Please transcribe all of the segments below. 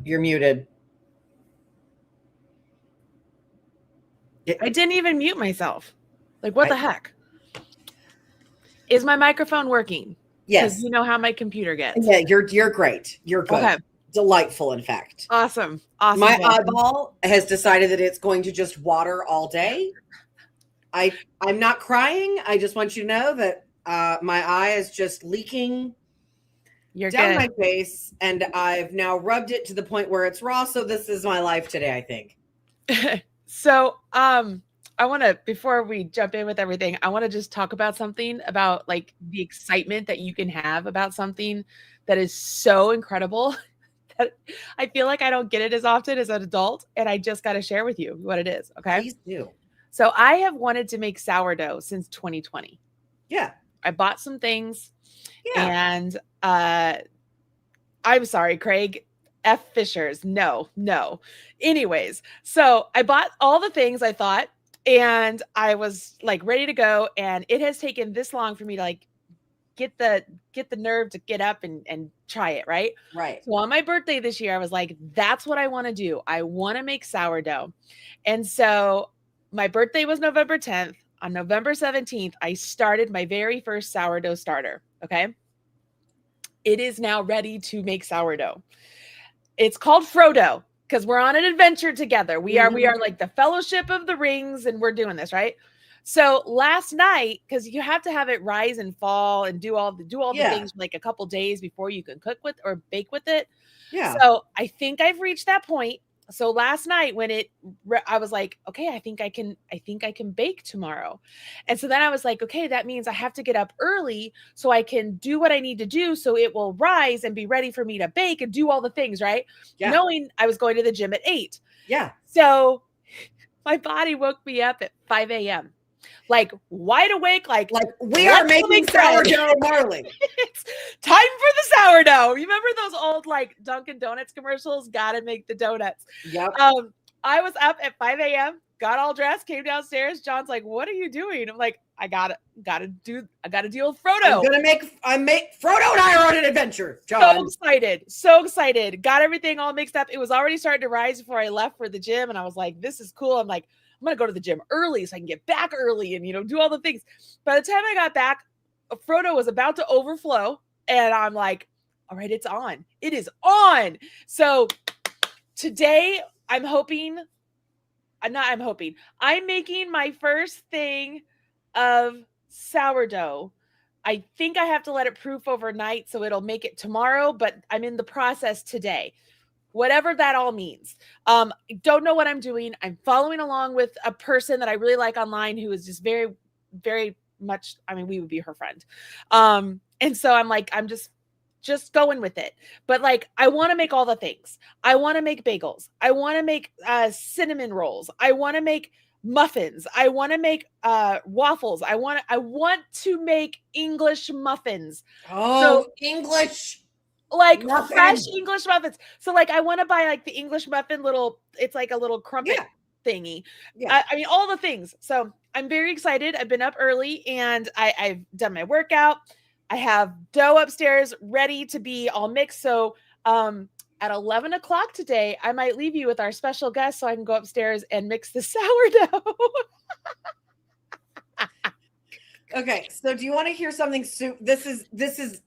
You're muted. I didn't even mute myself. Like, what the heck? Is my microphone working? Yes. Because you know how my computer gets. Yeah, you're great. You're good. Okay. Delightful, in fact. Awesome. My eyeball has decided that it's going to just water all day. I'm not crying. I just want you to know that my eye is just leaking down my face, and I've now rubbed it to the point where it's raw. So this is my life today, I think. So, I want to, before we jump in with everything, I want to just talk about something about like the excitement that you can have about something that is so incredible that I feel like I don't get it as often as an adult. And I just got to share with you what it is. Okay. Please do. So I have wanted to make sourdough since 2020. Yeah. I bought some things and, I'm sorry, Craig. F Fishers. No. Anyways, so I bought all the things I thought, and I was like ready to go. And it has taken this long for me to like get the nerve to get up and try it. Right. So on my birthday this year, I was like, that's what I want to do. I want to make sourdough. And so my birthday was November 10th. On November 17th, I started my very first sourdough starter. Okay. It is now ready to make sourdough. It's called Frodo because we're on an adventure together. We are like the Fellowship of the Rings, and we're doing this, right? So last night, because you have to have it rise and fall and do all the things like a couple days before you can cook with or bake with it. Yeah. So I think I've reached that point. So last night when I was like, okay, I think I can bake tomorrow. And so then I was like, okay, that means I have to get up early so I can do what I need to do so it will rise and be ready for me to bake and do all the things, right? Yeah. Knowing I was going to the gym at 8. Yeah. So my body woke me up at 5 a.m. Like wide awake, like we are making sourdough, Marley. It's time for the sourdough. You remember those old like Dunkin' Donuts commercials? Gotta make the donuts. Yep. I was up at 5 a.m., got all dressed, came downstairs. John's like, "What are you doing?" I'm like, I gotta deal with Frodo. Frodo and I are on an adventure, John. So excited. Got everything all mixed up. It was already starting to rise before I left for the gym, and I was like, "This is cool." I'm like, I'm going to go to the gym early so I can get back early and, do all the things. By the time I got back, Frodo was about to overflow. And I'm like, all right, it's on. It is on. So today I'm making my first thing of sourdough. I think I have to let it proof overnight so it'll make it tomorrow, but I'm in the process today. Whatever that all means. I don't know what I'm doing. I'm following along with a person that I really like online who is just very, very much, we would be her friend. And so I'm like, I'm just going with it. But like, I want to make all the things. I want to make bagels. I want to make cinnamon rolls. I want to make muffins. I want to make waffles. I want to make English muffins. Oh, so, English. Like fresh English muffins. So like I want to buy like the English muffin it's like a little crumpet thingy. Yeah. All the things. So I'm very excited. I've been up early and I've done my workout. I have dough upstairs ready to be all mixed. So at 11 o'clock today, I might leave you with our special guest so I can go upstairs and mix the sourdough. Okay. So do you want to hear something? This is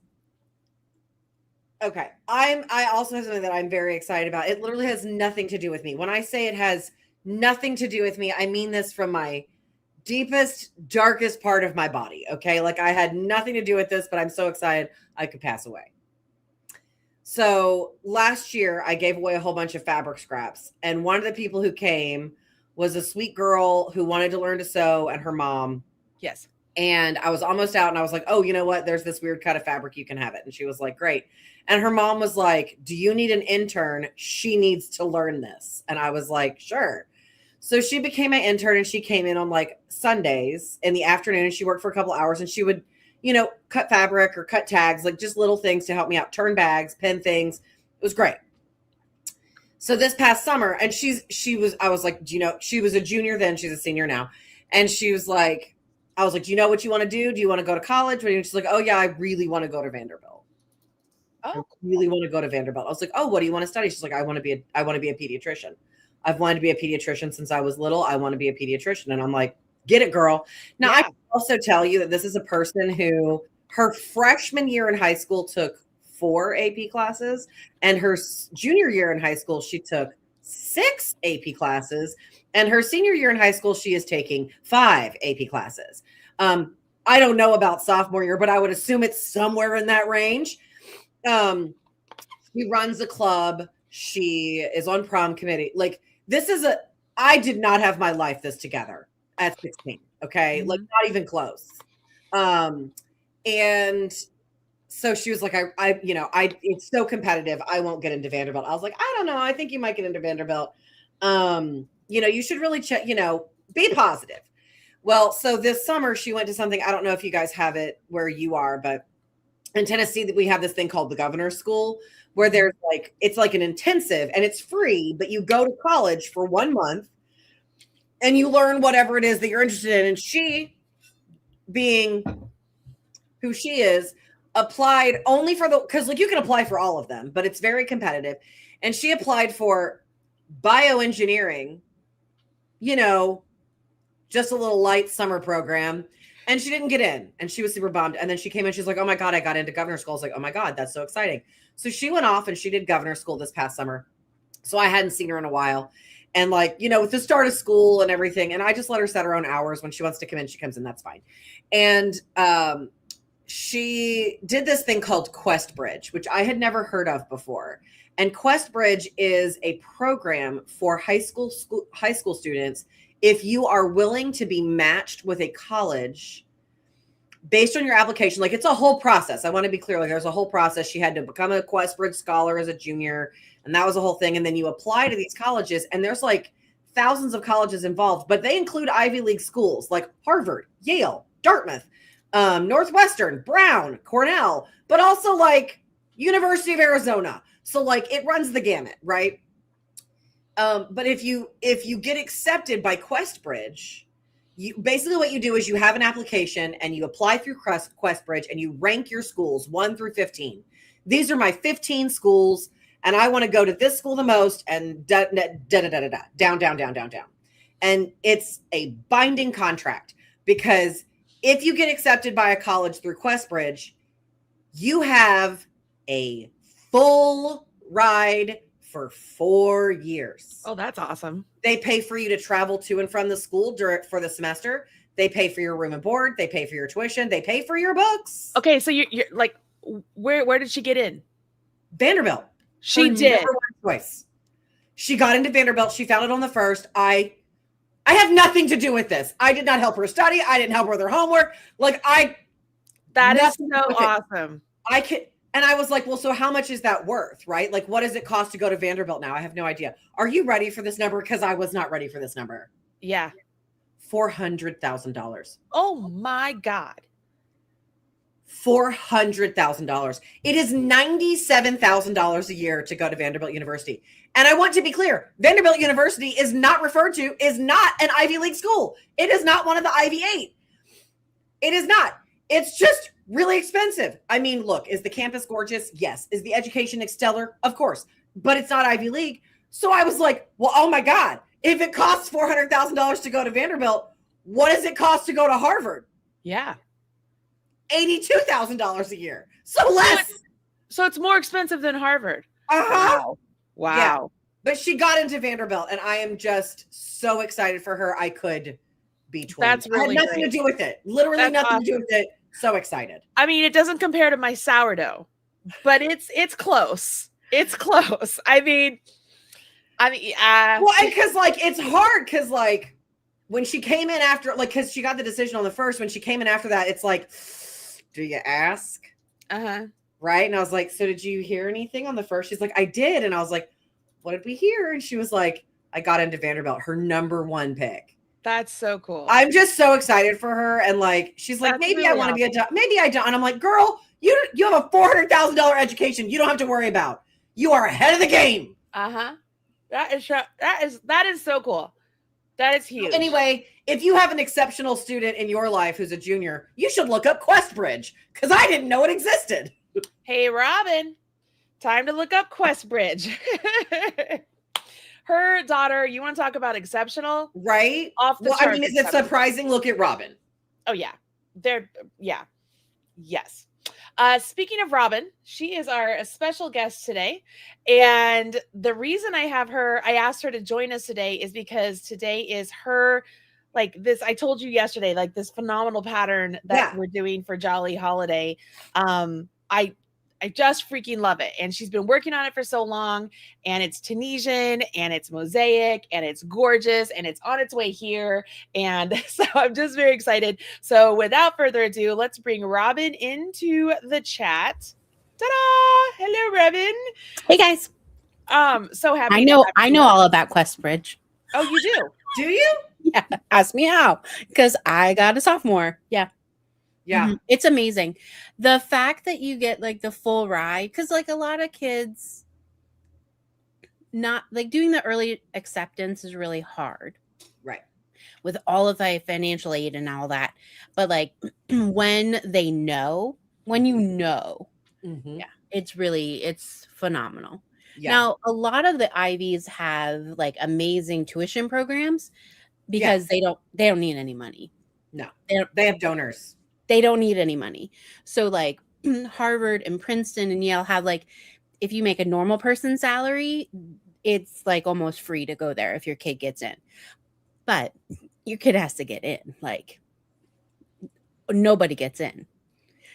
okay. I also have something that I'm very excited about. It literally has nothing to do with me. When I say it has nothing to do with me, I mean this from my deepest, darkest part of my body. Okay. Like I had nothing to do with this, but I'm so excited I could pass away. So last year I gave away a whole bunch of fabric scraps. And one of the people who came was a sweet girl who wanted to learn to sew and her mom. Yes. And I was almost out and I was like, oh, you know what? There's this weird cut of fabric. You can have it. And she was like, great. And her mom was like, do you need an intern? She needs to learn this. And I was like, sure. So she became my intern and she came in on like Sundays in the afternoon and she worked for a couple hours and she would, cut fabric or cut tags, like just little things to help me out, turn bags, pin things. It was great. So this past summer, and I was like, she was a junior then, she's a senior now. And she was like, I was like, do you know what you want to do? Do you want to go to college? And she's like, oh yeah, I really want to go to Vanderbilt. I Oh, really want to go to Vanderbilt. I was like, oh, what do you want to study? She's like, I want to be a pediatrician. I've wanted to be a pediatrician since I was little. I want to be a pediatrician. And I'm like, get it, girl. Now, I yeah. can also tell you that this is a person who her freshman year in high school took 4 AP classes, and her junior year in high school, she took 6 AP classes, and her senior year in high school, she is taking 5 AP classes. I don't know about sophomore year, but I would assume it's somewhere in that range. She runs a club. She is on prom committee. Like, I did not have my life this together at 16. Okay. Mhm. Like, not even close. And so she was like, it's so competitive. I won't get into Vanderbilt. I was like, I don't know. I think you might get into Vanderbilt. You should really check, be positive. Well, so this summer she went to something. I don't know if you guys have it where you are, but in Tennessee that we have this thing called the Governor's School, where there's it's like an intensive and it's free, but you go to college for 1 month and you learn whatever it is that you're interested in. And she, being who she is, applied only for because you can apply for all of them, but it's very competitive. And she applied for bioengineering, just a little light summer program. And she didn't get in, and she was super bummed. And then she came in, she's like, oh my God, I got into Governor's School. I was like, oh my God, that's so exciting. So she went off and she did Governor's School this past summer. So I hadn't seen her in a while. And with the start of school and everything, and I just let her set her own hours. When she wants to come in, she comes in, that's fine. And she did this thing called Quest Bridge, which I had never heard of before. And Quest Bridge is a program for high school students. If you are willing to be matched with a college based on your application, it's a whole process. I want to be clear. There's a whole process. She had to become a Quest Bridge scholar as a junior, and that was a whole thing. And then you apply to these colleges, and there's thousands of colleges involved, but they include Ivy League schools like Harvard, Yale, Dartmouth, Northwestern, Brown, Cornell, but also University of Arizona. So it runs the gamut, right? But if you get accepted by Quest Bridge, basically what you do is you have an application and you apply through Quest Bridge and you rank your schools 1 through 15. These are my 15 schools, and I want to go to this school the most, and down. And it's a binding contract, because if you get accepted by a college through Quest Bridge, you have a full ride for 4 years. Oh, that's awesome. They pay for you to travel to and from the school for the semester. They pay for your room and board. They pay for your tuition. They pay for your books. Okay, so you're where did she get in? Vanderbilt. She did. Choice. She got into Vanderbilt. She found it on the first. I have nothing to do with this. I did not help her study. I didn't help her with her homework. That is so awesome. And I was like, well, so how much is that worth, right? What does it cost to go to Vanderbilt now? I have no idea. Are you ready for this number? Because I was not ready for this number. Yeah. $400,000. Oh my God. $400,000. It is $97,000 a year to go to Vanderbilt University. And I want to be clear, Vanderbilt University is not an Ivy League school. It is not one of the Ivy 8. It is not. It's just really expensive. I mean, look, is the campus gorgeous? Yes. Is the education stellar? Of course. But it's not Ivy League. So I was like, well, oh my God, if it costs $400,000 to go to Vanderbilt, what does it cost to go to Harvard? Yeah. $82,000 a year. So less. So it's more expensive than Harvard. Uh-huh. Wow. Yeah. But she got into Vanderbilt, and I am just so excited for her. I could be 20. That's really I had nothing to do with it. Literally nothing to do with it. So excited. I mean, it doesn't compare to my sourdough, but it's close. It's close. I mean, well, because it's hard, because when she came in after, because she got the decision on the first, when she came in after that, it's do you ask? Uh-huh. Right. And I was like, so did you hear anything on the first? She's like, I did. And I was like, what did we hear? And she was like, I got into Vanderbilt, her number 1 pick. That's so cool. I'm just so excited for her. And she's like, maybe really I want to be a doctor. Maybe I don't. And I'm like, girl, you have a $400,000 education. You don't have to worry about. You are ahead of the game. Uh-huh. That is so cool. That is huge. Anyway, if you have an exceptional student in your life who's a junior, you should look up Quest Bridge, because I didn't know it existed. Hey, Robin, Time to look up Questbridge. Her daughter, you want to talk about exceptional? Right? Off the Well, I charts mean, is it exceptional. surprising? Look at Robin. Oh, yeah. Yes. Speaking of Robin, she is our special guest today. And the reason I asked her to join us today is because today is her, like this, I told you yesterday, like this phenomenal pattern that we're doing for Jolly Holiday. I just freaking love it. And she's been working on it for so long, and it's Tunisian and it's mosaic and it's gorgeous and it's on its way here. And so I'm just very excited. So without further ado, let's bring Robin into the chat. Ta-da! Hello, Robin. Hey guys. So happy. I know all about Questbridge. Oh, you do? Do you? Yeah. Ask me how. Because I got a sophomore. Yeah. Yeah. Mm-hmm. It's amazing. The fact that you get like the full ride, because like a lot of kids not like doing the early acceptance is really hard. Right. With all of the financial aid and all that. But like when you know, yeah, it's phenomenal. Yeah. Now, a lot of the Ivies have like amazing tuition programs because they don't need any money. No, they have donors. They don't need any money. So like Harvard and Princeton and Yale have like, if you make a normal person's salary, it's like almost free to go there if your kid gets in. But your kid has to get in. Like nobody gets in.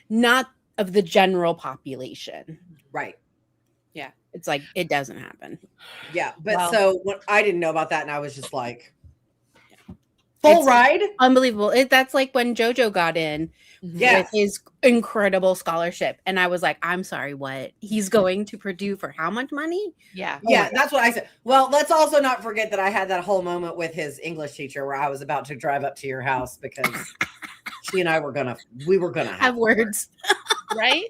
Not of the general population. Right. Yeah. It's like, it doesn't happen. Yeah. But so when I didn't know about that, and I was just like, full ride? Unbelievable. That's like when JoJo got in with his incredible scholarship. And I was like, I'm sorry, what? He's going to Purdue for how much money? Yeah. Yeah, that's what I said. Well, let's also not forget that I had that whole moment with his English teacher where I was about to drive up to your house because she and I were gonna have words. Right?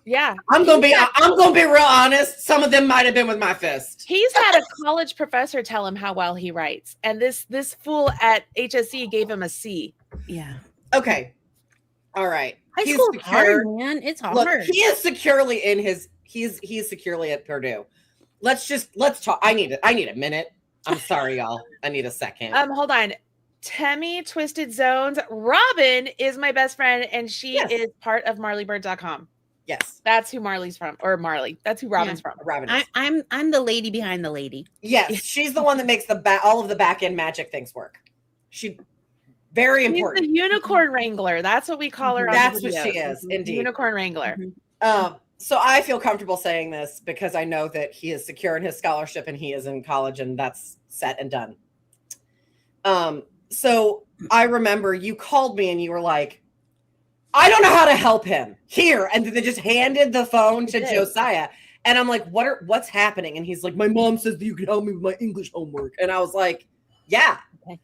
Yeah. I'm gonna be real honest. Some of them might have been with my fist. He's had a college professor tell him how well he writes, and this fool at HSC gave him a C. Yeah. Okay. All right. High school is hard, man. It's hard. Look, he is securely in his. He's securely at Purdue. Let's talk. I need a minute. I'm sorry, y'all. I need a second. Hold on. Temmie Twisted Zones. Robin is my best friend, and she is part of MarleyBird.com. Yes, that's who Marley's from, or Marley. That's who Robin's from. Robin is. I'm the lady behind the lady. Yes, she's the one that makes all of the back end magic things work. She very important. She's the unicorn wrangler. That's what we call her. That's what she is. Indeed, unicorn wrangler. So I feel comfortable saying this because I know that he is secure in his scholarship and he is in college, and that's set and done. So I remember you called me and you were like, I don't know how to help him here. And they just handed the phone to Josiah. And I'm like, what's happening? And he's like, my mom says that you can help me with my English homework. And I was like, yeah. Okay.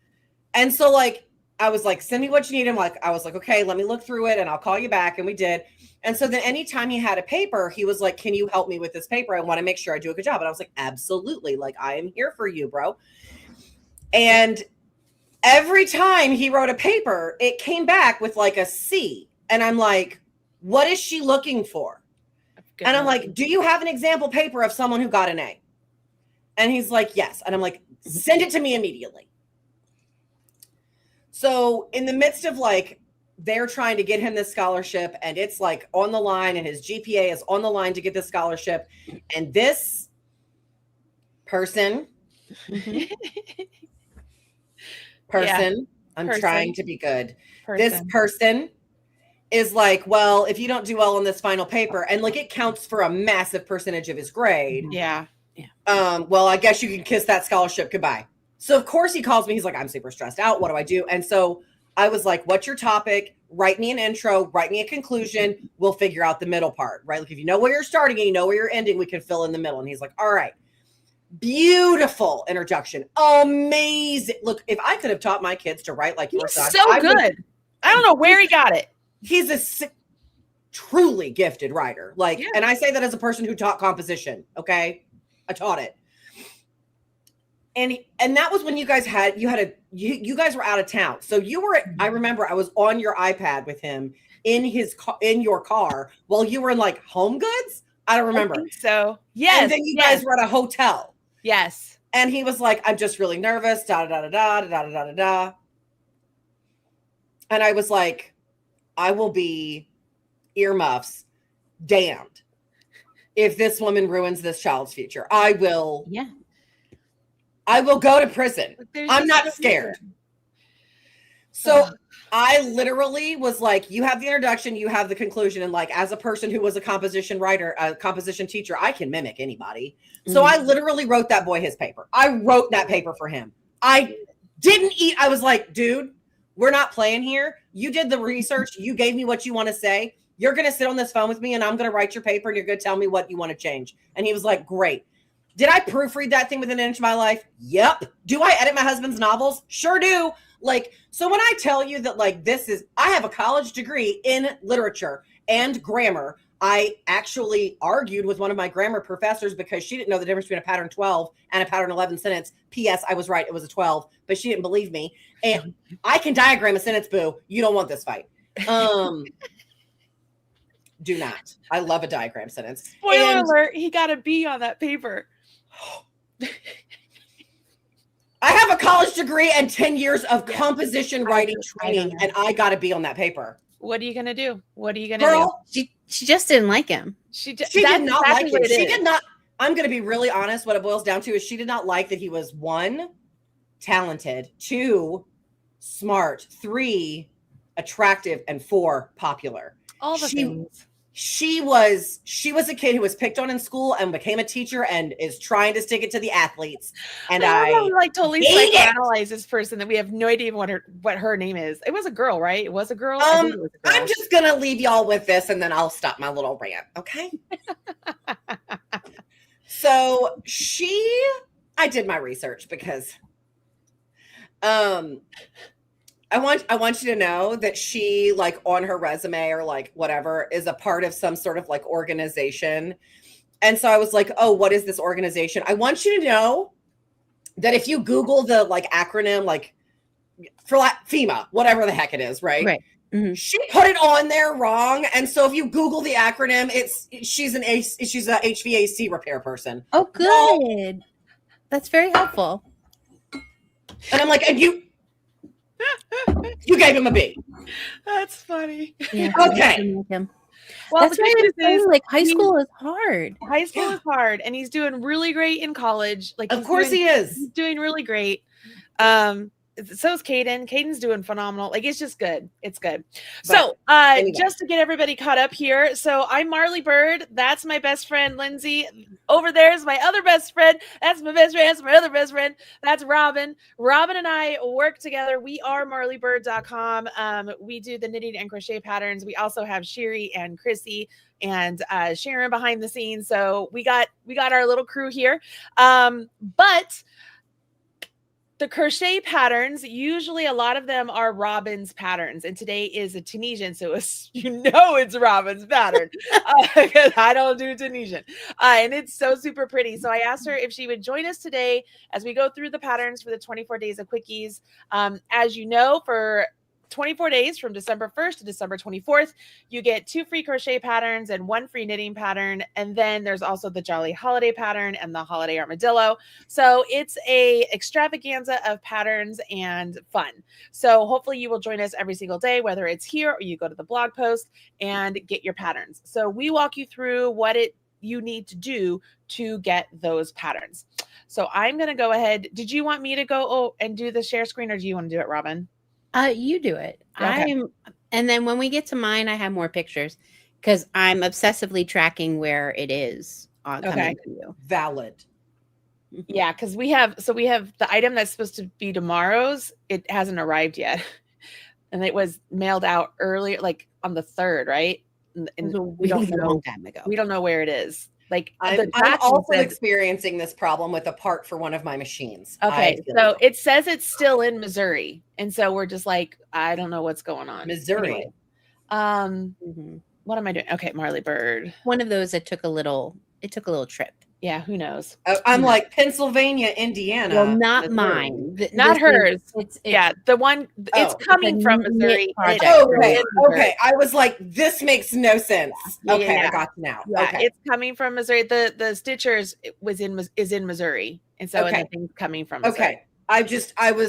And so like, I was like, send me what you need. I was like, okay, let me look through it and I'll call you back. And we did. And so then anytime he had a paper, he was like, can you help me with this paper? I want to make sure I do a good job. And I was like, absolutely. Like, I am here for you, bro. And every time he wrote a paper, it came back with like a C. And I'm like, what is she looking for? And I'm like, do you have an example paper of someone who got an A? And he's like, yes. And I'm like, send it to me immediately. So in the midst of like, they're trying to get him this scholarship and it's like on the line and his GPA is on the line to get this scholarship. And this person, I'm trying to be good. This person is like, well, if you don't do well on this final paper, and like it counts for a massive percentage of his grade. Yeah. Well, I guess you can kiss that scholarship goodbye. So of course he calls me. He's like, I'm super stressed out. What do I do? And so I was like, what's your topic? Write me an intro, write me a conclusion. We'll figure out the middle part, right? Like if you know where you're starting and you know where you're ending, we can fill in the middle. And he's like, all right. Beautiful introduction. Amazing. Look, if I could have taught my kids to write like your son, so good. I don't know where he got it. He's a truly gifted writer. Like, and I say that as a person who taught composition. Okay. I taught it. And that was when you guys you guys were out of town. So I remember I was on your iPad with him in your car while you were in like Home Goods. I don't I remember. think so. Yes. And then you guys were at a hotel. Yes. And he was like, I'm just really nervous, da da da da da da da da da. And I was like, I will be earmuffs damned if this woman ruins this child's future. I will go to prison. I'm not scared. So I literally was like, you have the introduction, you have the conclusion. And like, as a person who was a composition writer, a composition teacher, I can mimic anybody. So I literally wrote that boy his paper. I wrote that paper for him. I was like, dude, we're not playing here. You did the research. You gave me what you want to say. You're going to sit on this phone with me and I'm going to write your paper and you're going to tell me what you want to change. And he was like, great. Did I proofread that thing within an inch of my life? Yep. Do I edit my husband's novels? Sure do. Like, so when I tell you that like I have a college degree in literature and grammar. I actually argued with one of my grammar professors because she didn't know the difference between a pattern 12 and a pattern 11 sentence. P.S. I was right. It was a 12, but she didn't believe me. And I can diagram a sentence, boo. You don't want this fight. Do not. I love a diagram sentence. Spoiler alert, he got a B on that paper. I have a college degree and 10 years of composition writing training, and I got to be on that paper. What are you going to do? What are you going to do? She just didn't like him. She did not like him. She did not. I'm going to be really honest. What it boils down to is she did not like that he was 1, talented, 2, smart, 3, attractive, and 4, popular. All the things. She was a kid who was picked on in school and became a teacher and is trying to stick it to the athletes. And I like totally psychoanalyze this person that we have no idea what her name is. It was a girl, right? It was a girl. I think it was a girl. I'm just gonna leave y'all with this, and then I'll stop my little rant. Okay. So I did my research because, I want you to know that she, like, on her resume or like whatever, is a part of some sort of like organization. And so I was like, oh, what is this organization? I want you to know that if you Google the like acronym, like for FEMA, whatever the heck it is, right? Right. Mm-hmm. She put it on there wrong. And so if you Google the acronym, she's a HVAC repair person. Oh, good. That's very helpful. And I'm like, and you gave him a B. That's funny. Yeah, okay. Well, that's right. Like high school is hard. High school is hard, and he's doing really great in college. Like, of course he is. He's doing really great. So is Caden. Caden's doing phenomenal. Like, it's just good. It's good. But so anyway. Just to get everybody caught up here. So I'm Marley Bird. That's my best friend, Lindsay. Over there is my other best friend. That's my best friend. That's my other best friend. That's Robin. Robin and I work together. We are marleybird.com. We do the knitting and crochet patterns. We also have Sherry and Chrissy and Sharon behind the scenes. So we got our little crew here. But the crochet patterns, usually a lot of them are Robin's patterns, and today is a Tunisian, so it's Robin's pattern because I don't do Tunisian, and it's so super pretty. So I asked her if she would join us today as we go through the patterns for the 24 days of quickies. As you know, for 24 days from December 1st to December 24th, you get 2 free crochet patterns and 1 free knitting pattern. And then there's also the Jolly Holiday pattern and the Holiday Armadillo. So it's a extravaganza of patterns and fun. So hopefully you will join us every single day, whether it's here or you go to the blog post and get your patterns. So we walk you through what you need to do to get those patterns. So I'm going to go ahead. Did you want me to go and do the share screen, or do you want to do it, Robin? You do it. Okay. And then when we get to mine, I have more pictures because I'm obsessively tracking where it is on coming to you. Valid. Yeah, because we have the item that's supposed to be tomorrow's. It hasn't arrived yet, and it was mailed out earlier, like on the 3rd, right? And we don't know. Long time ago. We don't know where it is. Like, I'm also experiencing this problem with a part for one of my machines. Okay, so it says it's still in Missouri, and so we're just like, I don't know what's going on. Missouri. Anyway, what am I doing? Okay, Marley Bird. One of those that took a little trip. Yeah, who knows? I'm like Pennsylvania, Indiana. Well, not Missouri. mine. Not hers. It's Yeah, the one it's Oh. coming It's a from knit Missouri. and project. it's Oh, right. in Missouri. Okay. I was like, this makes no sense. Yeah, Okay, yeah. I got you now. Yeah, Okay. it's coming from Missouri. The Stitchers is in Missouri, and so and Okay. the thing's coming from Missouri. Okay.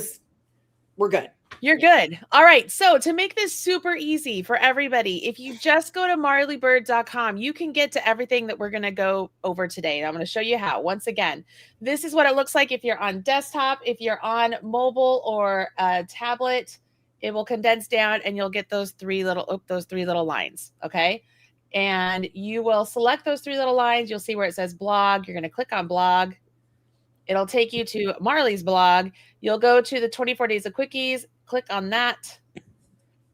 We're good. You're good. All right. So to make this super easy for everybody, if you just go to marleybird.com, you can get to everything that we're going to go over today. And I'm going to show you how. Once again, this is what it looks like if you're on desktop, if you're on mobile or a tablet, it will condense down and you'll get those three little lines. Okay. And you will select those three little lines. You'll see where it says blog. You're going to click on blog. It'll take you to Marley's blog. You'll go to the 24 Days of Quickies, click on that,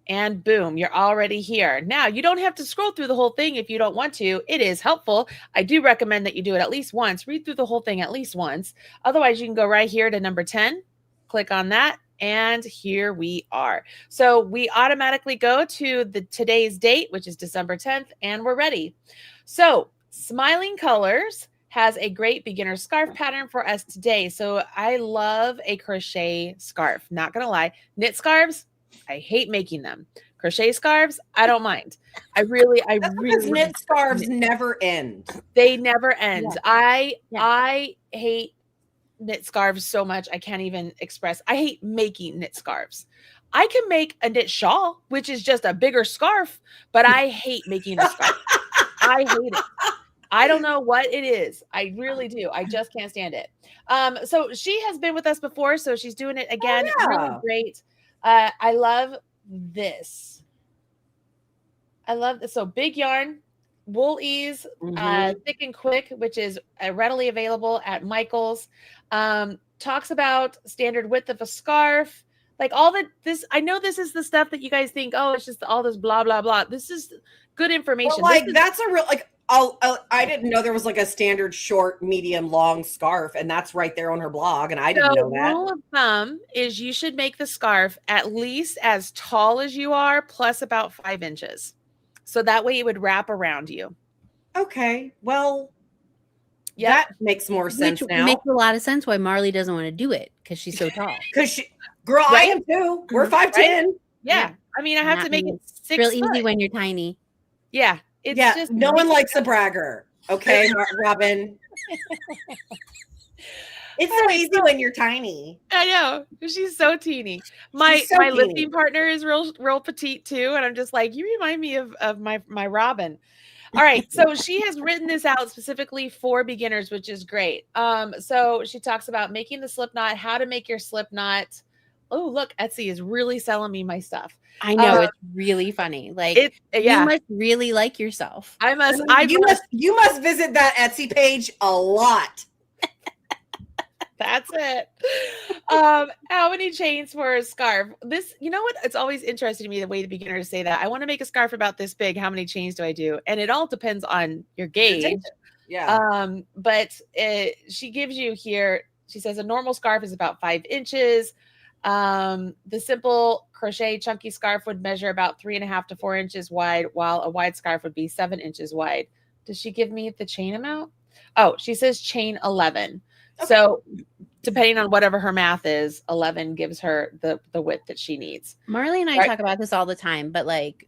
and boom, you're already here. Now, you don't have to scroll through the whole thing if you don't want to. It is helpful. I do recommend that you do it at least once. Read through the whole thing at least once. Otherwise, you can go right here to number 10, click on that, and here we are. So we automatically go to today's date, which is December 10th, and we're ready. So Smiling Colors has a great beginner scarf pattern for us today. So I love a crochet scarf. Not going to lie. Knit scarves, I hate making them. Crochet scarves, I don't mind. I really knit scarves never end. They never end. Yeah. I hate knit scarves so much. I can't even express. I hate making knit scarves. I can make a knit shawl, which is just a bigger scarf, but I hate making a scarf. I hate it. I don't know what it is. I really do. I just can't stand it. So she has been with us before, so she's doing it again. Oh, yeah. Really great. I love this. I love this. So big yarn, wool ease, thick and quick, which is readily available at Michael's. Talks about standard width of a scarf. Like all this, I know this is the stuff that you guys think, oh, it's just all this blah, blah, blah. This is good information. But like, that's a real, like, I didn't know there was like a standard short, medium, long scarf, and that's right there on her blog, and I didn't know that. Rule of thumb is you should make the scarf at least as tall as you are, plus about 5 inches. So that way it would wrap around you. Okay, well, that makes more sense now. Makes a lot of sense why Marley doesn't want to do it, because she's so tall. Because girl, right? I am too. We're 5'10". Right? Yeah. I mean, I have to make it 6 real foot. easy when you're tiny. Yeah. It's just no one likes a bragger. Okay, Robin. It's so easy when you're tiny. I know. She's so teeny. My lifting partner is real petite too. And I'm just like, you remind me of my Robin. All right. So she has written this out specifically for beginners, which is great. So she talks about making the slip knot, how to make your slip knot. Oh, look, Etsy is really selling me my stuff. I know, it's really funny. Like, you must really like yourself. I must. You must visit that Etsy page a lot. That's it. How many chains for a scarf? This, you know what? It's always interesting to me the way the beginners say that. I want to make a scarf about this big. How many chains do I do? And it all depends on your gauge. Yeah. But she gives you here. She says a normal scarf is about 5 inches. The simple crochet chunky scarf would measure about 3.5 to 4 inches wide, while a wide scarf would be 7 inches wide. Does she give me the chain amount? Oh, she says chain 11. Okay. So depending on whatever her math is, 11 gives her the width that she needs. Marley and I talk about this all the time, but like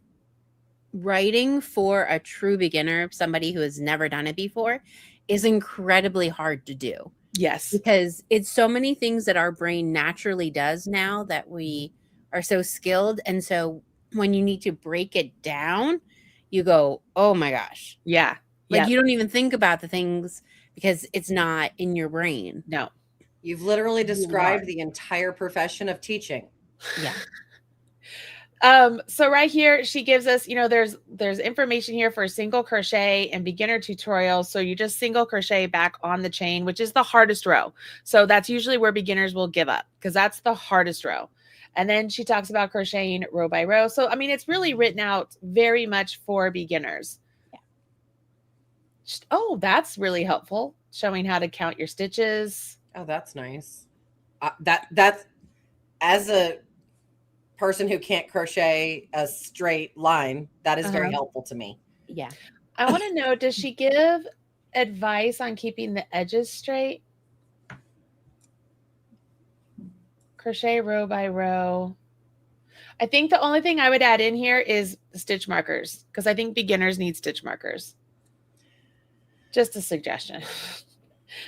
writing for a true beginner, somebody who has never done it before, is incredibly hard to do. Yes. Because it's so many things that our brain naturally does now that we are so skilled. And so when you need to break it down, you go, oh my gosh. Yeah. Like you don't even think about the things because it's not in your brain. No. You've literally described the entire profession of teaching. Yeah. So right here, she gives us, there's information here for single crochet and beginner tutorials. So you just single crochet back on the chain, which is the hardest row. So that's usually where beginners will give up because that's the hardest row. And then she talks about crocheting row by row. So, I mean, it's really written out very much for beginners. Yeah. Oh, that's really helpful. Showing how to count your stitches. Oh, that's nice. That's as a person who can't crochet a straight line, that is very helpful to me. Yeah. I want to know, does she give advice on keeping the edges straight. Crochet row by row. I think the only thing I would add in here is stitch markers, because I think beginners need stitch markers. Just a suggestion.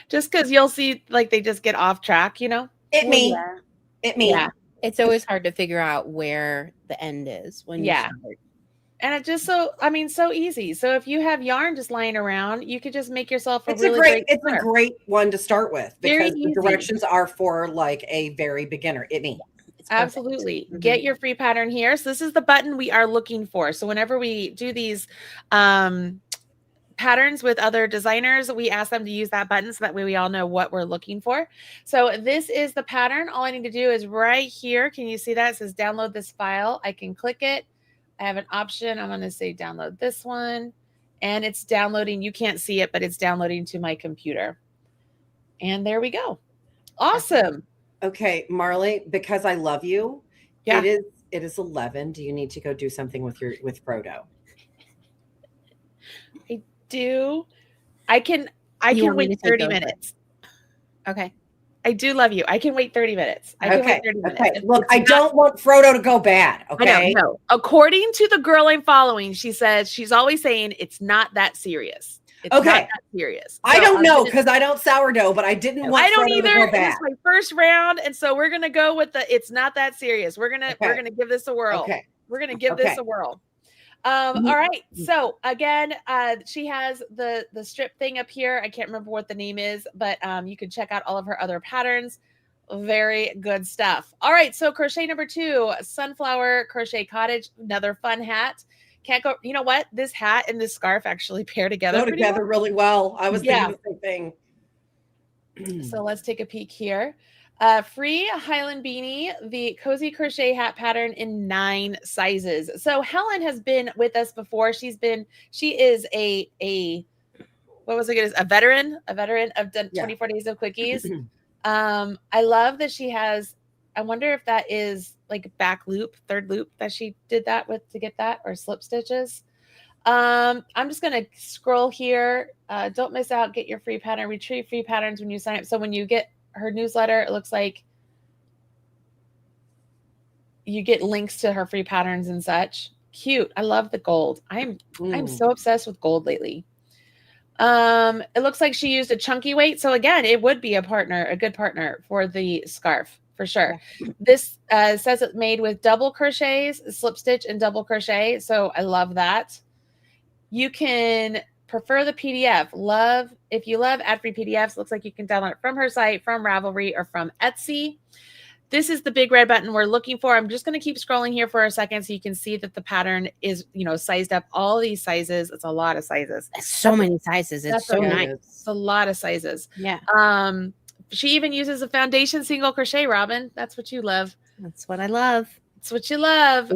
Just because you'll see like they just get off track, you know? It me. Yeah. It's always hard to figure out where the end is when you start. And it just so easy. So if you have yarn just lying around, you could just make yourself It's a great one to start with, because the directions are for like a very beginner. Absolutely. Get your free pattern here. So this is the button we are looking for. So whenever we do these patterns with other designers, we ask them to use that button so that way we all know what we're looking for. So this is the pattern. All I need to do is right here. Can you see that? It says download this file. I can click it. I have an option. I'm going to say download this one, and it's downloading. You can't see it, but it's downloading to my computer. And there we go. Awesome. Okay, Marley, because I love you. Yeah. It is 11. Do you need to go do something with Frodo? I do. I can wait 30 minutes. Okay. I do love you. I can wait 30 minutes. I can wait 30 minutes. Okay. Look, I don't want Frodo to go bad. Okay. I know. No. According to the girl I'm following, she says she's always saying it's not that serious. It's not that serious. So I don't know, because I don't sourdough, but I didn't want Frodo to go bad. It's my first round, and so we're gonna go with the it's not that serious. We're gonna give this a whirl. Okay. We're gonna give this a whirl. All right. So again, she has the strip thing up here. I can't remember what the name is, but you can check out all of her other patterns. Very good stuff. All right. So crochet number 2, sunflower crochet cottage, another fun hat. Can't go. You know what? This hat and this scarf actually pair together. Go together really well. I was thinking the same thing. So let's take a peek here. Free Highland beanie, the cozy crochet hat pattern in 9 sizes. So Helen has been with us before. She is a veteran of 24 Days of Quickies. I love that she has, I wonder if that is like back loop, third loop that she did that with to get that, or slip stitches. I'm just going to scroll here. Don't miss out. Get your free pattern. Retrieve free patterns when you sign up. So when you get her newsletter, it looks like you get links to her free patterns and such. Cute. I love the gold. I'm so obsessed with gold lately. It looks like she used a chunky weight. So again, it would be a good partner for the scarf for sure. Yeah. This says it's made with double crochets, slip stitch and double crochet. So I love that. You can prefer the PDF. If you love ad-free PDFs, looks like you can download it from her site, from Ravelry, or from Etsy. This is the big red button we're looking for. I'm just going to keep scrolling here for a second so you can see that the pattern is, sized up. All these sizes. It's a lot of sizes. So many sizes. It's so nice. It's a lot of sizes. Yeah. She even uses a foundation single crochet, Robin. That's what you love. That's what I love. That's what you love.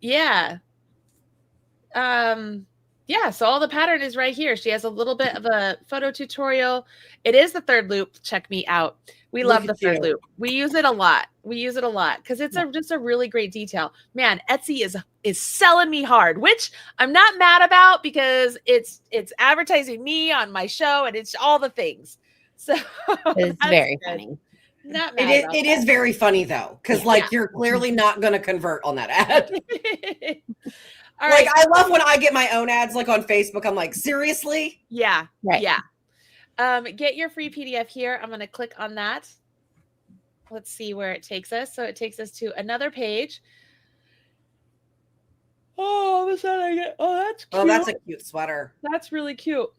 Yeah. Yeah, so all the pattern is right here. She has a little bit of a photo tutorial. It is the third loop. Check me out. We love the third loop. We use it a lot. Because it's just a really great detail. Man, Etsy is selling me hard, which I'm not mad about, because it's advertising me on my show, and it's all the things. So it's very funny. Not mad it is very funny though, because you're clearly not going to convert on that ad. All right. I love when I get my own ads on Facebook. I'm like, seriously? Yeah. Right. Yeah. Get your free PDF here. I'm going to click on that. Let's see where it takes us. So it takes us to another page. Oh, all of a sudden I get, that's cute. Oh, that's a cute sweater. That's really cute.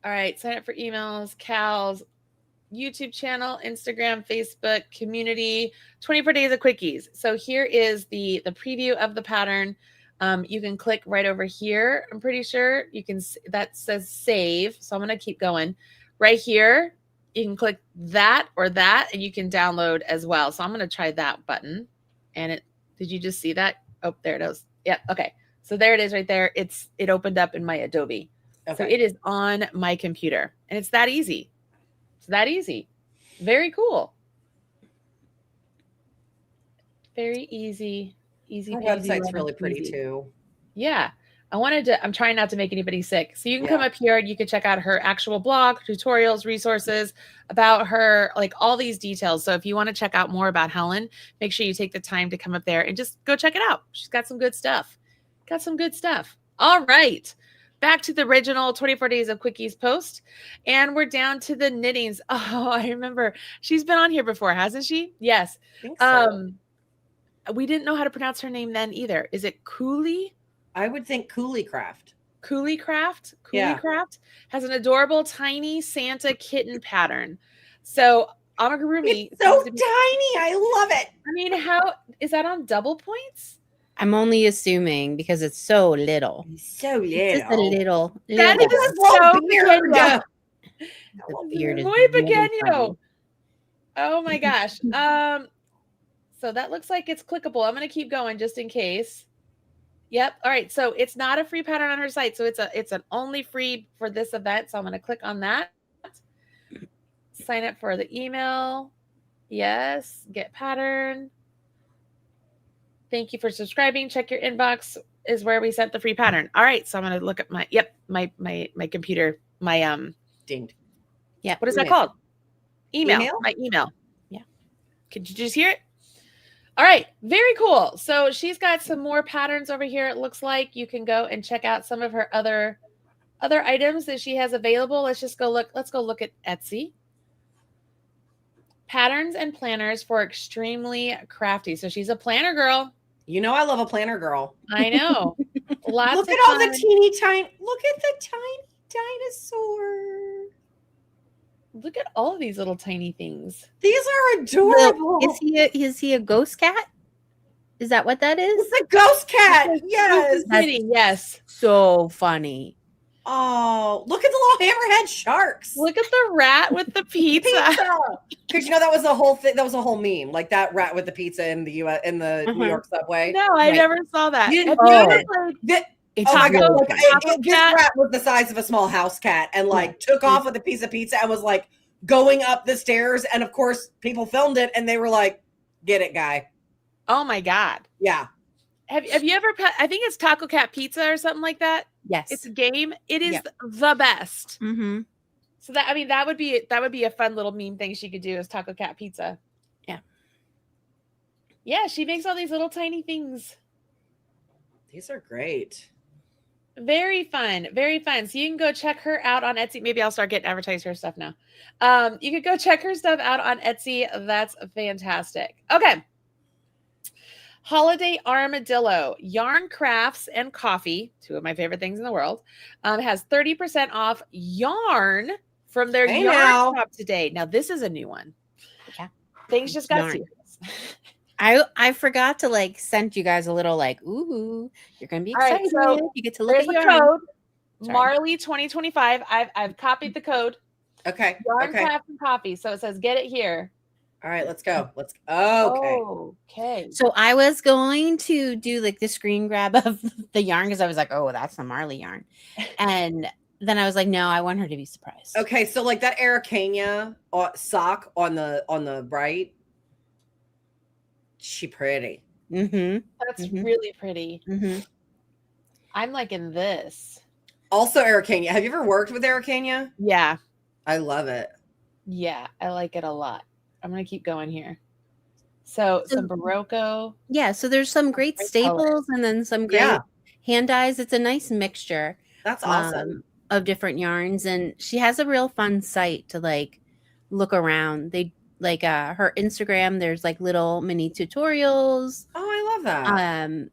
All right. Sign up for emails, Cal's YouTube channel, Instagram, Facebook, community, 24 Days of Quickies. So here is the preview of the pattern. You can click right over here. I'm pretty sure you can, that says save. So I'm going to keep going right here. You can click that or that, and you can download as well. So I'm going to try that button. And did you just see that? Oh, there it is. Yep. Okay. So there it is right there. It opened up in my Adobe. Okay. So it is on my computer, and it's that easy. It's that easy. Very cool. Very easy. Easy. Our website's really pretty too. Yeah. I'm trying not to make anybody sick. So you can come up here and you can check out her actual blog, tutorials, resources about her, like all these details. So if you want to check out more about Helen, make sure you take the time to come up there and just go check it out. She's got some good stuff. All right. Back to the original 24 Days of Quickies post. And we're down to the knittings. Oh, I remember. She's been on here before, hasn't she? Yes. I think so. We didn't know how to pronounce her name then either. Is it Cooley? I would think Coolie Craft. Coolie Craft has an adorable tiny Santa kitten pattern. So amigurumi, it's so tiny. I love it. I mean, how is that on double points? I'm only assuming because it's so little. So little. It's just a little. That little. is so pequeño. The beard is Muy really pequeño. funny. Oh my gosh. So that looks like it's clickable. I'm going to keep going just in case. Yep. All right. So it's not a free pattern on her site. So it's an only free for this event. So I'm going to click on that. Sign up for the email. Yes. Get pattern. Thank you for subscribing. Check your inbox is where we sent the free pattern. All right. So I'm going to look at my computer, dinged. Yeah. What is that called? Email. Email? My email. Yeah. Could you just hear it? All right. Very cool. So she's got some more patterns over here. It looks like you can go and check out some of her other items that she has available. Let's go look at Etsy. Patterns and planners for extremely crafty. So she's a planner girl. You know I love a planner girl. I know. Lots look of at all fun. the teeny tiny. Look at the tiny dinosaur. Look at all of these little tiny things. These are adorable. Is he a ghost cat? Is that what that is? It's a ghost cat. Yes. Yes. So funny. Oh, look at the little hammerhead sharks. Look at the rat with the pizza. Because you know that was the whole thing. That was a whole meme, like that rat with the pizza in the U.S. in the New York subway. No, I never saw that. You didn't It's oh my god! really Like, this rat was the size of a small house cat, and like took off with a piece of pizza and was like going up the stairs. And of course, people filmed it, and they were like, "Get it, guy." Oh my god! Yeah. Have you ever? I think it's Taco Cat Pizza or something like that. Yes, it's a game. It is the best. Mm-hmm. So that would be a fun little meme thing she could do is Taco Cat Pizza. Yeah. Yeah, she makes all these little tiny things. These are great. Very fun. Very fun. So you can go check her out on Etsy. Maybe I'll start getting advertise her stuff now. You could go check her stuff out on Etsy. That's fantastic. Okay. Holiday Armadillo, yarn crafts and coffee, two of my favorite things in the world, has 30% off yarn from their yarn shop today. Now, this is a new one. Yeah. Things just got serious. I forgot to send you guys a little ooh, you're gonna be excited. Right, so you get to look at the yarn. code. Marley 2025. I've copied the code. Okay. Yarn crafts and coffee. So it says get it here. All right, let's go. Okay. So I was going to do the screen grab of the yarn because I was like, oh, that's the Marley yarn. And then I was like, no, I want her to be surprised. Okay, so that Araucania sock on the right, she pretty. Mm-hmm. That's really pretty. Mm-hmm. I'm liking this. Also Araucania. Have you ever worked with Araucania? Yeah. I love it. Yeah, I like it a lot. I'm going to keep going here. So some Barocco. Yeah, so there's some great staples and then some great hand dyes. It's a nice mixture. That's awesome. Of different yarns. And she has a real fun site to look around. They her Instagram, there's little mini tutorials. Oh, I love that.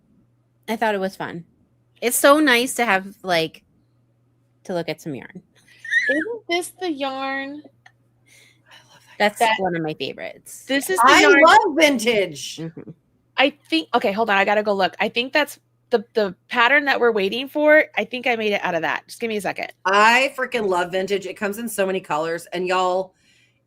I thought it was fun. It's so nice to have to look at some yarn. Isn't this the yarn? That's one of my favorites. This is the yarn. I love vintage. Mm-hmm. I think, okay, hold on. I got to go look. I think that's the pattern that we're waiting for. I think I made it out of that. Just give me a second. I freaking love vintage. It comes in so many colors. And y'all,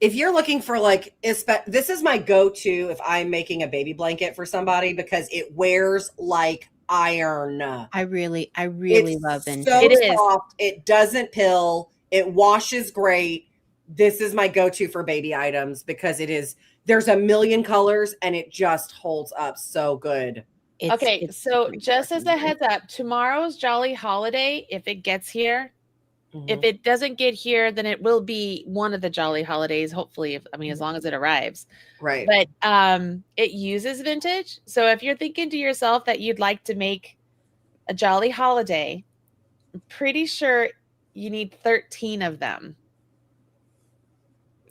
if you're looking for this is my go-to if I'm making a baby blanket for somebody because it wears like iron. I really love vintage. So it is soft. It doesn't pill. It washes great. This is my go-to for baby items because there's a million colors and it just holds up so good. Okay, so pretty just as a freaking heads up, tomorrow's Jolly Holiday, if it gets here, if Mhm. it doesn't get here, then it will be one of the Jolly Holidays, hopefully, as long as it arrives. Right. But it uses vintage. So if you're thinking to yourself that you'd like to make a Jolly Holiday, I'm pretty sure you need 13 of them.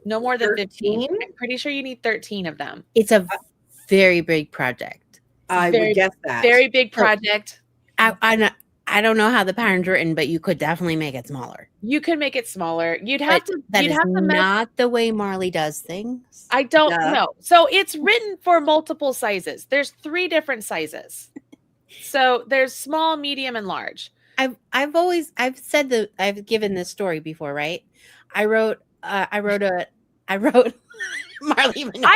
No more than 15. 13? I'm pretty sure you need 13 of them. It's a very big project. I very, would guess that. Very big project. I don't know how the pattern's written, but you could definitely make it smaller. You can make it smaller. You'd have to. That you'd is have to not the way Marley does things. I don't Yeah. know. So it's written for multiple sizes. There's 3 different sizes. So there's small, medium, and large. I've given this story before, right? I wrote Marley. even knows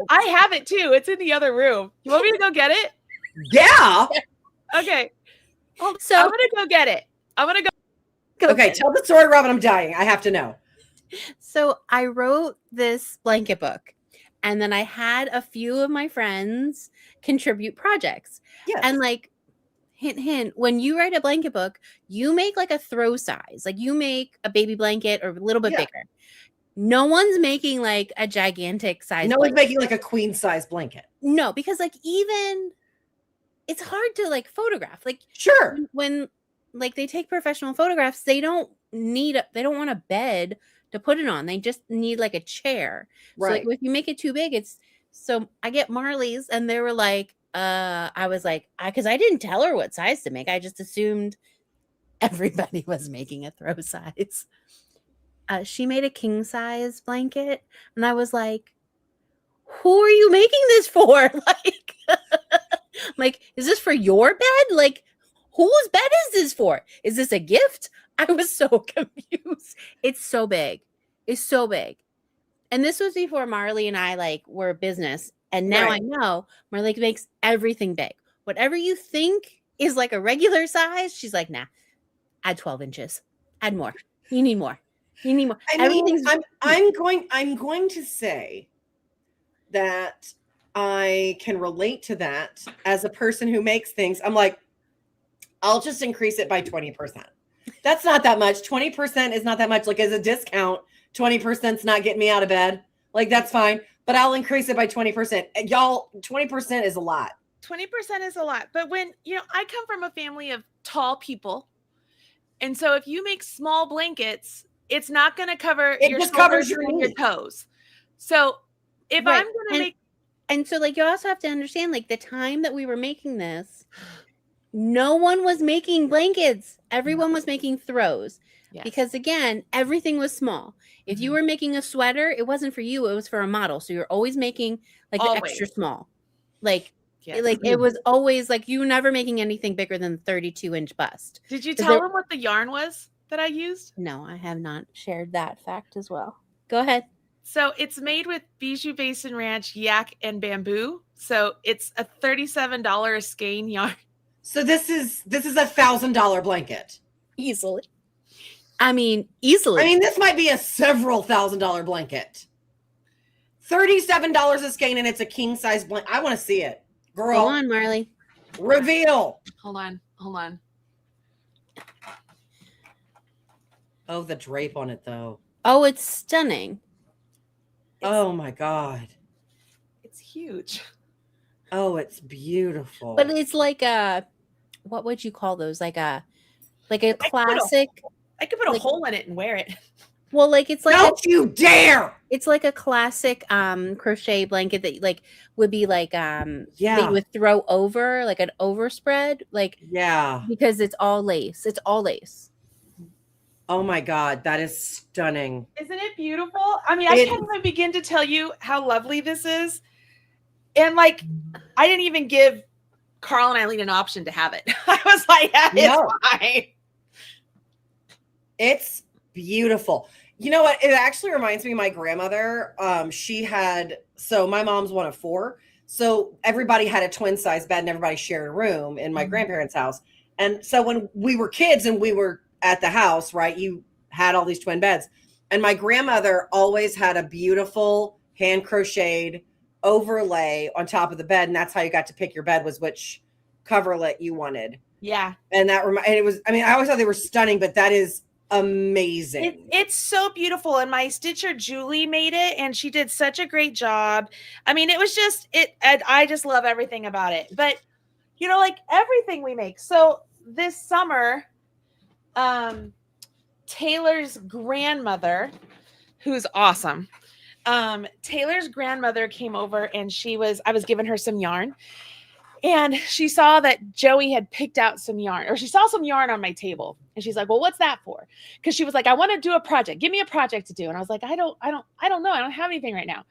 I have it too. It's in the other room. You want me to go get it? Yeah. Okay. So I'm gonna go get it. I'm gonna go. Okay, tell the story, Robin. I'm dying. I have to know. So I wrote this blanket book, and then I had a few of my friends contribute projects. Yes. And like, hint, when you write a blanket book, you make like a throw size. Like you make a baby blanket or a little bit bigger. No one's making like a gigantic size. No one's making like a queen size blanket. No, because like even it's hard to like photograph. Like Sure. when like they take professional photographs, they don't want a bed to put it on. They just need like a chair. Right. So like, if you make it too big, so I get Marley's and they were like, I was like, because I didn't tell her what size to make. I just assumed everybody was making a throw size. She made a king size blanket, and I was like, who are you making this for? Like, is this for your bed? Like, whose bed is this for? Is this a gift? I was so confused. It's so big. It's so big. And this was before Marley and I like were a business. And now I know Marley makes everything big. Whatever you think is like a regular size, she's like, nah, add 12 inches. Add more. You need more. You need more. I mean, I'm going to say that I can relate to that as a person who makes things. I'm like, I'll just increase it by 20%. That's not that much. 20% is not that much. Like as a discount, 20% is not getting me out of bed. Like that's fine, but I'll increase it by 20%. Y'all, 20% is a lot. 20% is a lot. But when, I come from a family of tall people. And so if you make small blankets, it's not going to cover It your just shoulders covers your and knee. your toes. So if I'm going to make. And so like you also have to understand like the time that we were making this, no one was making blankets. Everyone was making throws. Yes. Because again, everything was small. If you were making a sweater, it wasn't for you, it was for a model. So you're always making like the extra small. Like it was always like you were never making anything bigger than 32-inch bust. Did you tell them what the yarn was that I used? No, I have not shared that fact as well. Go ahead. So it's made with Bijou Basin Ranch, yak, and bamboo. So it's a $37 skein yarn. So this is $1,000 blanket. Easily. I mean, this might be a several $1,000 blanket. $37 a skein, and it's a king size blanket. I want to see it, girl. Go on, Marley. Reveal. Hold on. Oh, the drape on it though. Oh, it's stunning. Oh my God. It's huge. Oh, it's beautiful. But it's like what would you call those? Like a classic. I could put a hole in it and wear it. Well, like it's like don't you dare! It's like a classic crochet blanket that like would be like that you would throw over like an overspread, like because it's all lace. It's all lace. Oh my God, that is stunning. Isn't it beautiful? I mean, I can't even begin to tell you how lovely this is. And like, I didn't even give Carl and Eileen an option to have it. I was like, it's fine. It's beautiful. You know what? It actually reminds me of my grandmother. So my mom's one of 4. So everybody had a twin size bed and everybody shared a room in my grandparents' house. And so when we were kids and we were at the house, right, you had all these twin beds. And my grandmother always had a beautiful hand crocheted overlay on top of the bed, and that's how you got to pick your bed, was which coverlet you wanted. Yeah. And and it was, I mean, I always thought they were stunning, but that is amazing. It's so beautiful. And my stitcher Julie made it, and she did such a great job. I mean, it was just and I just love everything about it. But you know, like everything we make. So this summer, Taylor's grandmother, who's awesome. Taylor's grandmother came over, and I was giving her some yarn, and she saw that Joey had picked out some yarn, or she saw some yarn on my table, and she's like, well, what's that for? Because she was like, I want to do a project. Give me a project to do. And I was like, I don't know. I don't have anything right now.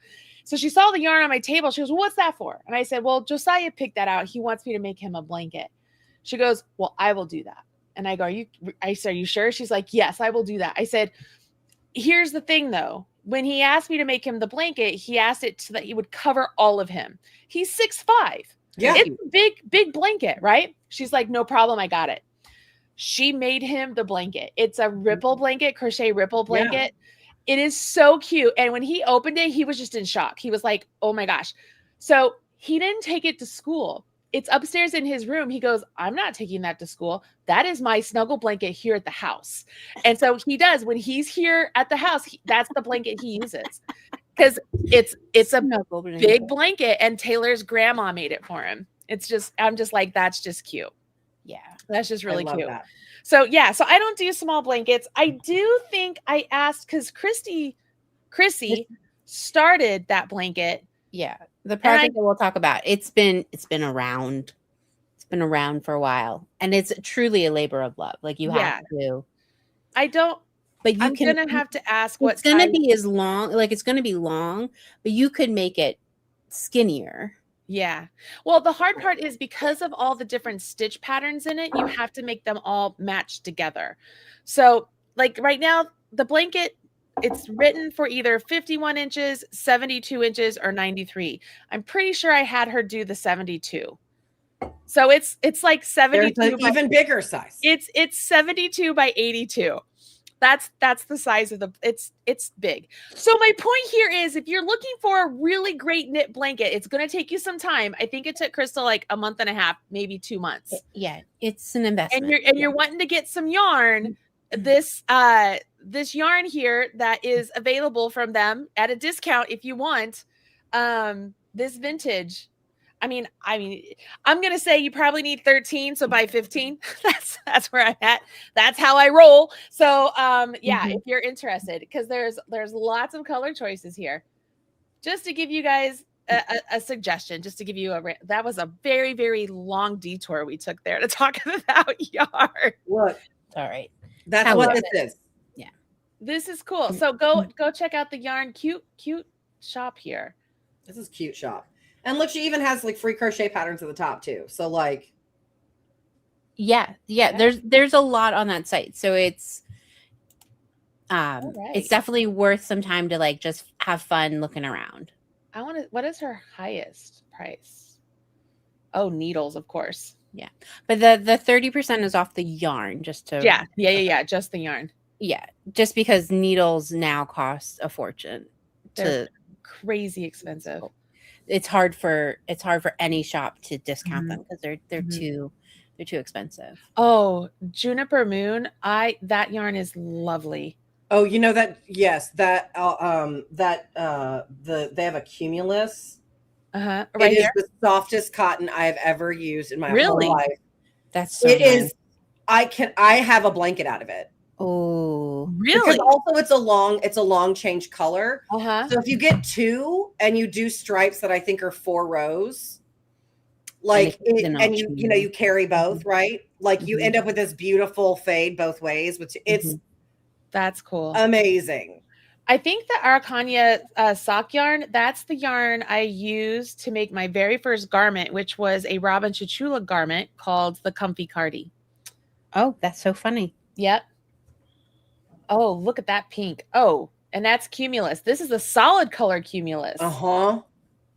So she saw the yarn on my table. She goes, well, what's that for? And I said, well, Josiah picked that out. He wants me to make him a blanket. She goes, well, I will do that. And I go, I said, are you sure? She's like, yes, I will do that. I said, here's the thing though. When he asked me to make him the blanket, he asked it so that he would cover all of him. He's 6'5". Yeah. It's a big blanket, right? She's like, no problem. I got it. She made him the blanket. It's a ripple blanket, crochet ripple blanket. Yeah. It is so cute. And when he opened it, he was just in shock. He was like, oh my gosh. So he didn't take it to school. It's upstairs in his room. He goes, I'm not taking that to school. That is my snuggle blanket here at the house. And so he does, when he's here at the house, that's the blanket he uses. Because it's a big blanket, and Taylor's grandma made it for him. I'm just like, that's just cute. Yeah. That's just really cute. That. So yeah, so I don't do small blankets. I do think I asked, because Chrissy started that blanket. Yeah. The project that we'll talk about, it's been around. It's been around for a while, and it's truly a labor of love. Like you have to. But I'm gonna have to ask what it's gonna be as long. Like it's gonna be long, but you could make it skinnier. Yeah. Well, the hard part is because of all the different stitch patterns in it, you have to make them all match together. So like right now, the blanket, it's written for either 51 inches, 72 inches, or 93. I'm pretty sure I had her do the 72. So it's like 72. There's an even bigger size. It's 72 by 82. That's the size of it's big. So my point here is, if you're looking for a really great knit blanket, it's going to take you some time. I think it took Crystal like a month and a half, maybe 2 months. Yeah, it's an investment. And you're wanting to get some yarn. This yarn here that is available from them at a discount if you want. This vintage. I mean, I'm gonna say you probably need 13, so buy 15. That's where I'm at. That's how I roll. So if you're interested, because there's lots of color choices here. Just to give you guys a suggestion, just to give you that was a very, very long detour we took there to talk about yarn. Look, all right. That's what this is. Yeah. This is cool. So go check out the yarn cute shop here. This is cute shop. And look, she even has like free crochet patterns at the top too. So like, yeah. There's a lot on that site. So it's it's definitely worth some time to like just have fun looking around. What is her highest price? Oh, needles, of course. Yeah. But the 30% is off the yarn, just to Yeah, just the yarn. Yeah. Just because needles now cost a fortune. They're crazy expensive. It's hard for any shop to discount them because they're too expensive. Oh, Juniper Moon, that yarn is lovely. Oh, you know that? Yes, they have a cumulus. Right, it is the softest cotton I have ever used in my whole life. That's so it nice. is. I have a blanket out of it. Oh, really? Because also it's a long change color. So if you get 2 and you do stripes that I think are 4 rows, like you carry both, right? Like you end up with this beautiful fade both ways, which that's cool. Amazing. I think the Araucania sock yarn, that's the yarn I used to make my very first garment, which was a Robin Chichula garment called the Comfy Cardi. Oh, that's so funny. Yep. Oh, look at that pink. Oh, and that's cumulus. This is a solid color cumulus. Oh,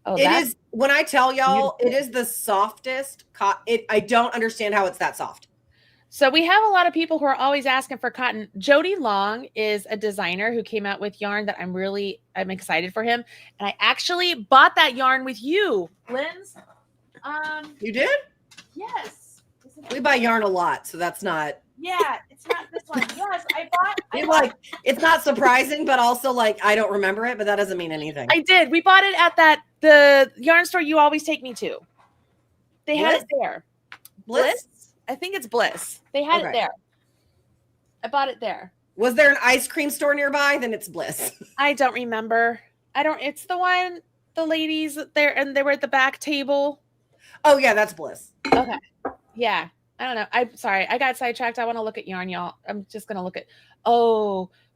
it is. When I tell y'all, it is the softest cotton. I don't understand how it's that soft. So we have a lot of people who are always asking for cotton. Jody Long is a designer who came out with yarn that I'm excited for him. And I actually bought that yarn with you, Linz. You did? Yes. We buy yarn a lot, so that's not. Yeah, it's not this one. Yes, I bought. It's not surprising, but also like I don't remember it, but that doesn't mean anything. I did. We bought it at the yarn store you always take me to. They had it there. Bliss? I think it's Bliss. They had it there. I bought it there. Was there an ice cream store nearby? Then it's Bliss. I don't remember. It's the one, the ladies there, and they were at the back table. Oh, yeah, that's Bliss. Okay. Yeah. I don't know. I'm sorry. I got sidetracked. I want to look at yarn, y'all. I'm just going to look at,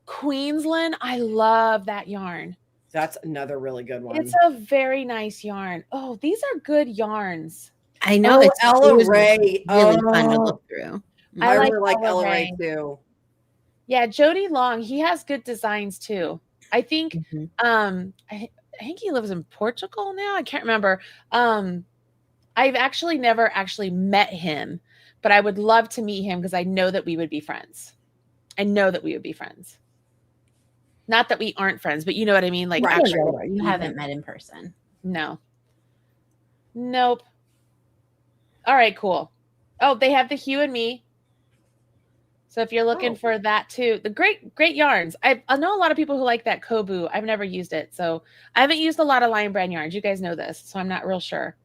Queensland. I love that yarn. That's another really good one. It's a very nice yarn. Oh, these are good yarns. I know. It's Ella Ray. Really fun to look through. I really like Ella Ray too. Yeah, Jody Long. He has good designs too. I think. I think he lives in Portugal now. I can't remember. I've actually never met him, but I would love to meet him because I know that we would be friends. Not that we aren't friends, but you know what I mean. Like actually, you haven't met in person. No. Nope. All right, cool. Oh, they have the Hue and Me. So if you're looking for that too, the great yarns. I know a lot of people who like that Kobu. I've never used it. So I haven't used a lot of Lion Brand yarns. You guys know this, so I'm not real sure.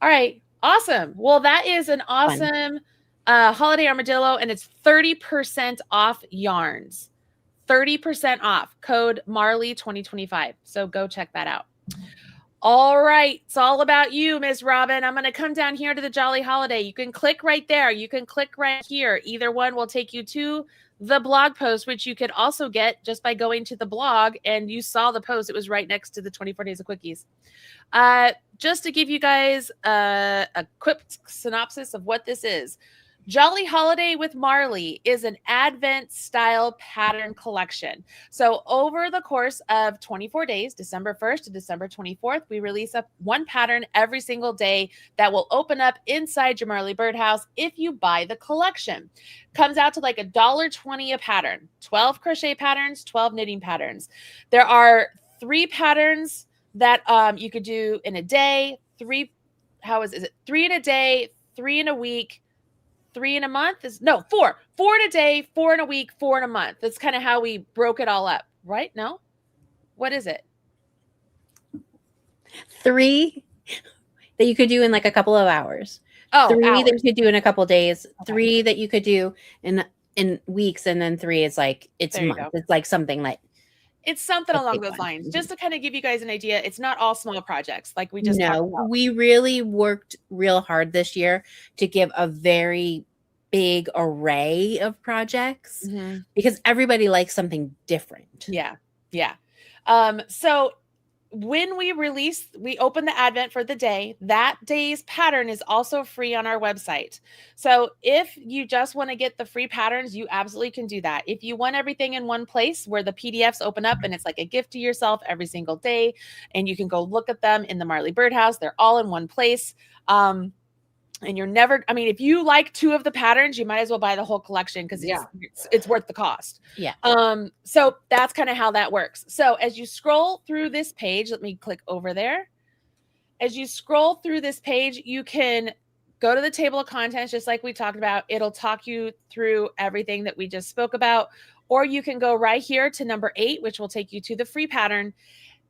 All right. Awesome. Well, that is an awesome Holiday Armadillo, and it's 30% off yarns. 30% off. Code Marley 2025. So go check that out. All right. It's all about you, Ms. Robin. I'm going to come down here to the Jolly Holiday. You can click right there. You can click right here. Either one will take you to the blog post, which you could also get just by going to the blog. And you saw the post. It was right next to the 24 Days of Quickies. Just to give you guys a quick synopsis of what this is. Jolly Holiday with Marley is an Advent style pattern collection. So over the course of 24 days, December 1st to December 24th, we release up one pattern every single day that will open up inside your Marley Birdhouse if you buy the collection. Comes out to like $1.20 a pattern, 12 crochet patterns, 12 knitting patterns. There are 3 patterns that you could do in a day, 3 in a day, 3 in a week, 3 in a month 4 in a day, 4 in a week, 4 in a month. That's kind of how we broke it all up, right? No, what is it? 3 that you could do in like a couple of hours. 3 hours. That you could do in a couple of days. Okay. 3 that you could do in weeks, and then 3 is like it's month. It's like something like. It's something along those lines, just to kind of give you guys an idea. It's not all small projects like we just talked about. We really worked real hard this year to give a very big array of projects because everybody likes something different. Yeah. So when we open the Advent for the day, that day's pattern is also free on our website. So if you just want to get the free patterns, you absolutely can do that. If you want everything in one place where the PDFs open up and it's like a gift to yourself every single day, and you can go look at them in the Marley Birdhouse, they're all in one place. And you're never, if you like 2 of the patterns, you might as well buy the whole collection because it's worth the cost. Yeah. So that's kind of how that works. So as you scroll through this page, let me click over there. As you scroll through this page, you can go to the table of contents, just like we talked about. It'll talk you through everything that we just spoke about, or you can go right here to number 8, which will take you to the free pattern.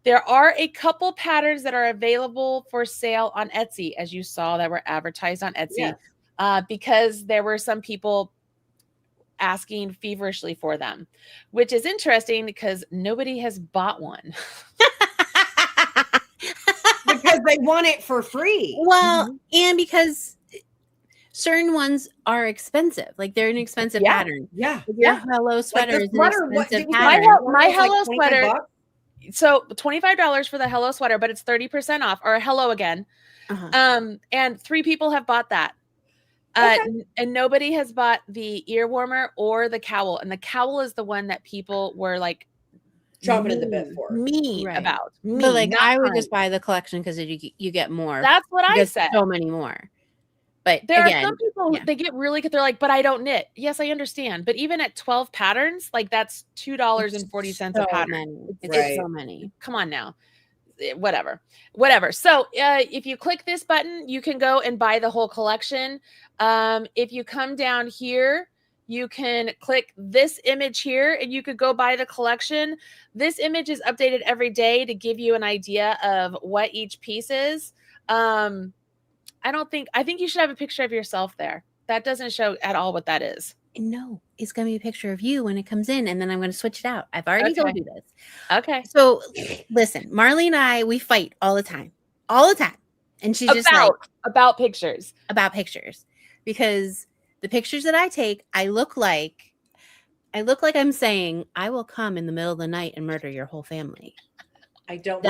There are a couple patterns that are available for sale on Etsy, as you saw that were advertised on Etsy, because there were some people asking feverishly for them, which is interesting because nobody has bought one. Because they want it for free. Well, and because certain ones are expensive. Like they're an expensive pattern. Yeah. Your Hello sweater is an expensive pattern. My Hello sweater. So $25 for the Hello sweater, but it's 30% off, or a Hello again. And 3 people have bought that. And nobody has bought the ear warmer or the cowl. And the cowl is the one that people were like chomping at the bit for about. But like I would just buy the collection because you get more. That's what I said. So many more. But there again, are some people yeah. they get really good. They're like, but I don't knit. Yes, I understand. But even at 12 patterns, like that's $2.40 a pattern. It's Right. so many. Come on now. Whatever. So if you click this button, you can go and buy the whole collection. If you come down here, you can click this image here and you could go buy the collection. This image is updated every day to give you an idea of what each piece is. I think you should have a picture of yourself there. That doesn't show at all what that is. No, it's going to be a picture of you when it comes in, and then I'm going to switch it out. I've already told you this. Okay. So listen, Marley and I, we fight all the time. And she's just like, about pictures. About pictures. Because the pictures that I take, I look like I'm saying, I will come in the middle of the night and murder your whole family. I don't.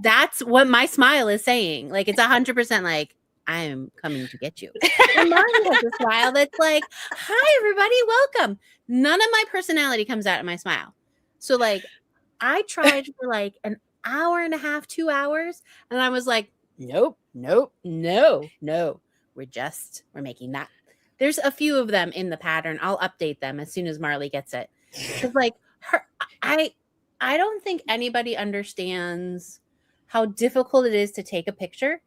That's what my smile is saying. Like, it's 100% like, I am coming to get you. And Marley has a smile that's like, hi, everybody, welcome. None of my personality comes out of my smile. So, like, I tried for like an hour and a half, 2 hours. And I was like, nope. We're making that. There's a few of them in the pattern. I'll update them as soon as Marley gets it. Because, like, I don't think anybody understands how difficult it is to take a picture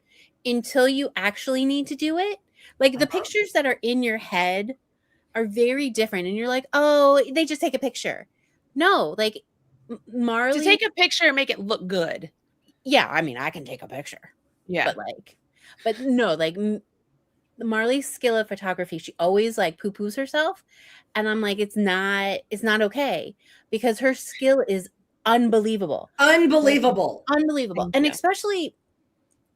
until you actually need to do it. Like, the pictures that are in your head are very different. And you're like, oh, they just take a picture. No, like, Marley. To take a picture and make it look good. Yeah, I mean, I can take a picture. Yeah. But no, like, Marley's skill at photography, she always like poo-poos herself. And I'm like, it's not okay, because her skill is unbelievable. And especially,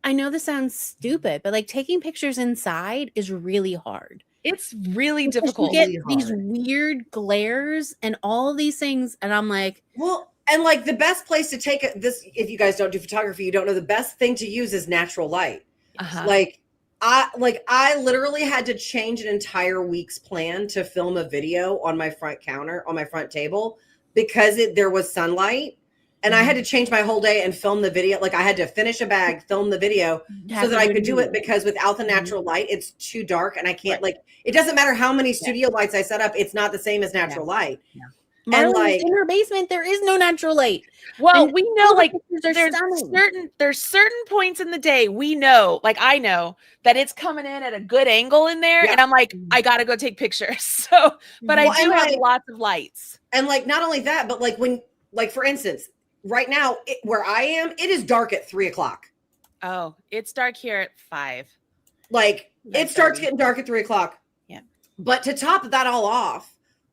I know this sounds stupid, but like taking pictures inside is really hard. It's really difficult. You get these weird glares and all these things. And I'm like, well, and like the best place to take this, if you guys don't do photography, you don't know, the best thing to use is natural light. Like I literally had to change an entire week's plan to film a video on my front counter, on my front table, because there was sunlight. And I had to change my whole day and film the video. Like, I had to finish a bag, film the video so that I could do it, because without the natural light, it's too dark. And I can't, like, it doesn't matter how many studio lights I set up. It's not the same as natural light. Yeah. And like, in her basement, there is no natural light. Well, we know, like, there's certain points in the day we know, like, I know that it's coming in at a good angle in there, and I'm like, I gotta go take pictures. So, but I do have lots of lights. And like, not only that, but like like, for instance, right now where I am, it is dark at 3:00. Oh, it's dark here at 5. Like, it starts getting dark at 3:00. Yeah. But to top that all off,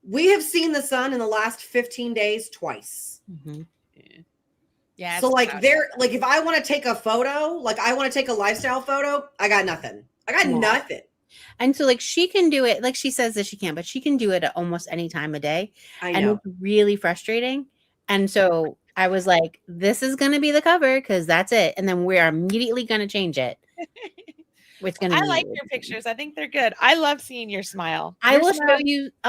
we have seen the sun in the last 15 days twice. Mm-hmm. Yeah. So like, if I want to take a photo, like I want to take a lifestyle photo, I got nothing. Nothing. And so like, she can do it, like she says that she can, but she can do it at almost any time of day. I know. And it's really frustrating. And so I was like, this is going to be the cover, because that's it. And then we're immediately going to change it. I like your pictures. I think they're good. I love seeing your smile. I'll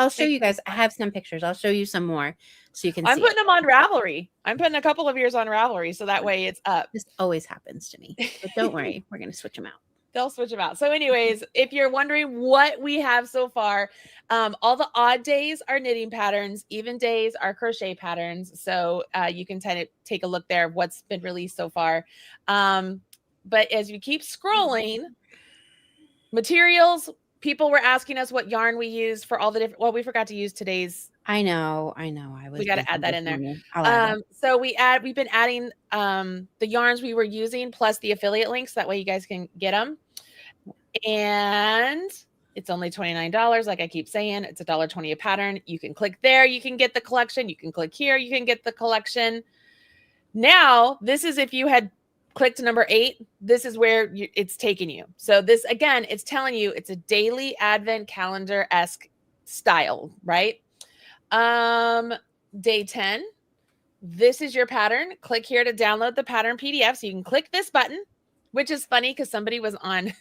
show you guys. I have some pictures. I'll show you some more so you can see. I'm putting them on Ravelry. I'm putting a couple of yours on Ravelry, so that way it's up. This always happens to me. But don't worry. We're going to switch them out. They'll switch them out. So anyways, if you're wondering what we have so far, all the odd days are knitting patterns, even days are crochet patterns. So you can take a look there of what's been released so far. But as you keep scrolling, materials, people were asking us what yarn we used for all the different, well, we forgot to use today's. I know. We got to add that in there. So we've been adding the yarns we were using plus the affiliate links. That way you guys can get them. And it's only $29. Like I keep saying, it's $1.20 a pattern. You can click there. You can get the collection. You can click here. You can get the collection. Now, this is if you had clicked number 8, this is where it's taking you. So this, again, it's telling you it's a daily advent calendar-esque style, right? Day 10, this is your pattern. Click here to download the pattern PDF. So you can click this button, which is funny because somebody was in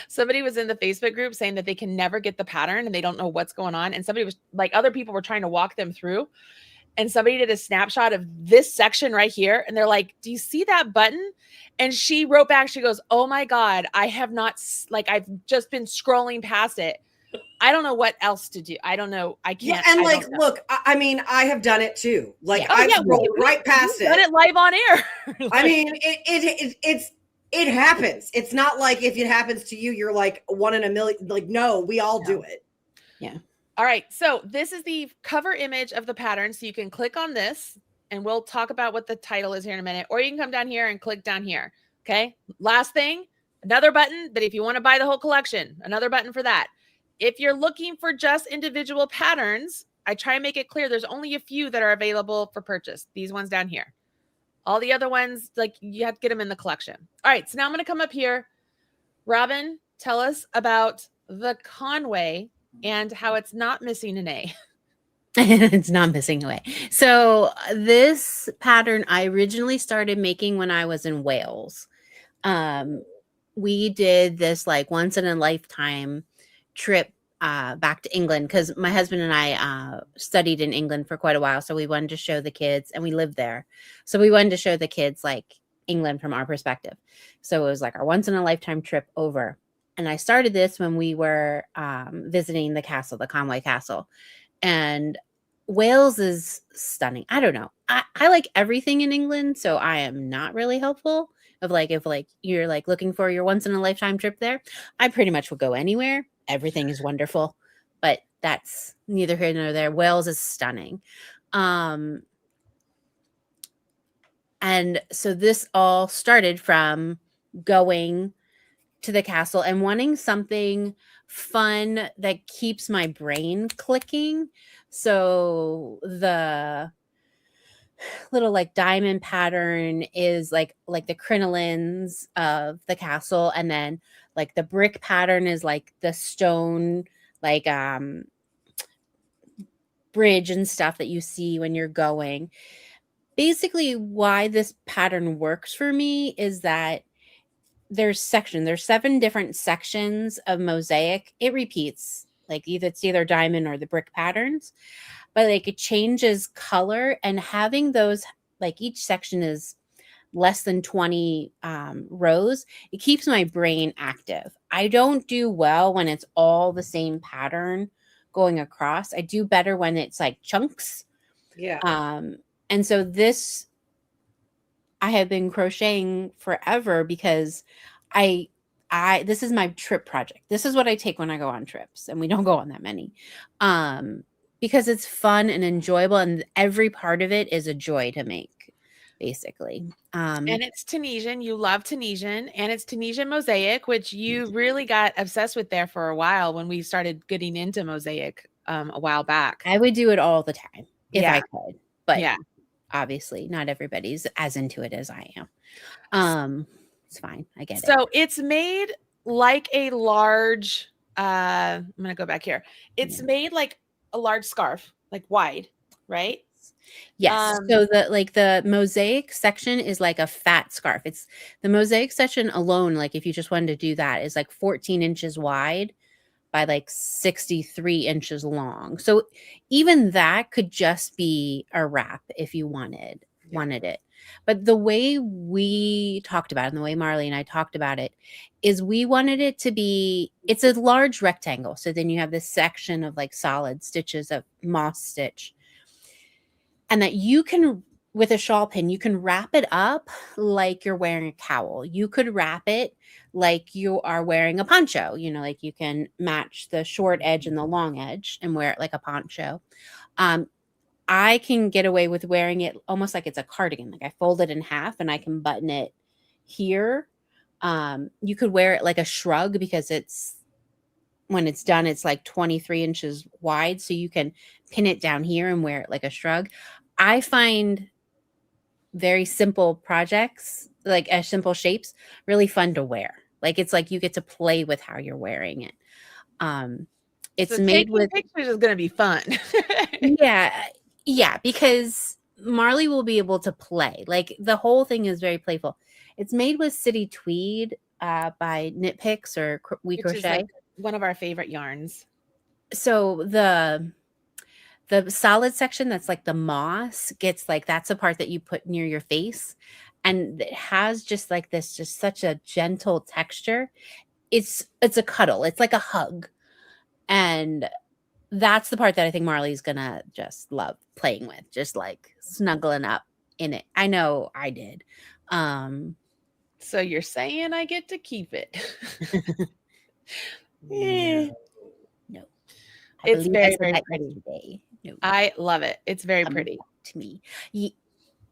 the Facebook group saying that they can never get the pattern and they don't know what's going on. And somebody was like, other people were trying to walk them through. and somebody did a snapshot of this section right here. And they're like, do you see that button? And she wrote back, she goes, oh my God, I have not, like, I've just been scrolling past it. I don't know what else to do. I don't know. I can't. Yeah, and like, look, I mean, I have done it too. Like, I've rolled right past it. Done it live on air. Like, I mean, it happens. It's not like if it happens to you, you're like one in a million. Like, no, we all do it. Yeah. All right. So this is the cover image of the pattern. So you can click on this, and we'll talk about what the title is here in a minute. Or you can come down here and click down here. Okay. Last thing, another button. But if you want to buy the whole collection, another button for that. If you're looking for just individual patterns, I try and make it clear there's only a few that are available for purchase. These ones down here. All the other ones, like, you have to get them in the collection. All right, so now I'm going to come up here. Robin, tell us about the Conway and how it's not missing an A. It's not missing away. So this pattern I originally started making when I was in Wales. We did this like once in a lifetime trip back to England because my husband and I studied in England for quite a while. So we wanted to show the kids, and we lived there. So we wanted to show the kids like England from our perspective. So it was like our once in a lifetime trip over. And I started this when we were visiting the castle, the Conway Castle. And Wales is stunning. I don't know. I like everything in England. So I am not really helpful of like, if like you're like looking for your once in a lifetime trip there, I pretty much will go anywhere. Everything is wonderful, but that's neither here nor there. Wales is stunning. And so this all started from going to the castle and wanting something fun that keeps my brain clicking. So the little like diamond pattern is like the crinolines of the castle, and then like the brick pattern is like the stone like bridge and stuff that you see when you're going. Basically, why this pattern works for me is that there's 7 different sections of mosaic. It repeats, like it's either diamond or the brick patterns, but like it changes color, and having those, like each section is less than 20 rows, it keeps my brain active. I don't do well when it's all the same pattern going across. I do better when it's like chunks. Yeah. And so this, I have been crocheting forever because this is my trip project. This is what I take when I go on trips, and we don't go on that many. Because it's fun and enjoyable, and every part of it is a joy to make, basically. And it's Tunisian. You love Tunisian, and it's Tunisian mosaic, which you really got obsessed with there for a while when we started getting into mosaic a while back. I would do it all the time if I could, but obviously not everybody's as into it as I am. It's fine. I get it. So it's made like a large, I'm going to go back here. It's made like a large scarf, like wide, right? Yes. So the mosaic section is like a fat scarf. It's the mosaic section alone. Like if you just wanted to do that, is like 14 inches wide by like 63 inches long. So even that could just be a wrap if you wanted it. But the way we talked about it, and the way Marley and I talked about it, is we wanted it to be, it's a large rectangle. So then you have this section of like solid stitches of moss stitch. And that you can, with a shawl pin, you can wrap it up like you're wearing a cowl. You could wrap it like you are wearing a poncho. You know, like you can match the short edge and the long edge and wear it like a poncho. I can get away with wearing it almost like it's a cardigan. Like I fold it in half and I can button it here. You could wear it like a shrug because when it's done, it's like 23 inches wide. So you can pin it down here and wear it like a shrug. I find very simple projects, like simple shapes, really fun to wear. Like it's like you get to play with how you're wearing it. It's so made with pictures is going to be fun. Yeah, because Marley will be able to play. Like the whole thing is very playful. It's made with City Tweed by Knit Picks or We Which Crochet. is like one of our favorite yarns. So the The solid section that's like the moss gets like, that's the part that you put near your face. And it has just like this, just such a gentle texture. It's a cuddle. It's like a hug. And that's the part that I think Marley's gonna just love playing with, just like snuggling up in it. I know I did. So you're saying I get to keep it? No. It's very, very that pretty. yesterday. No. I love it. It's very pretty to me.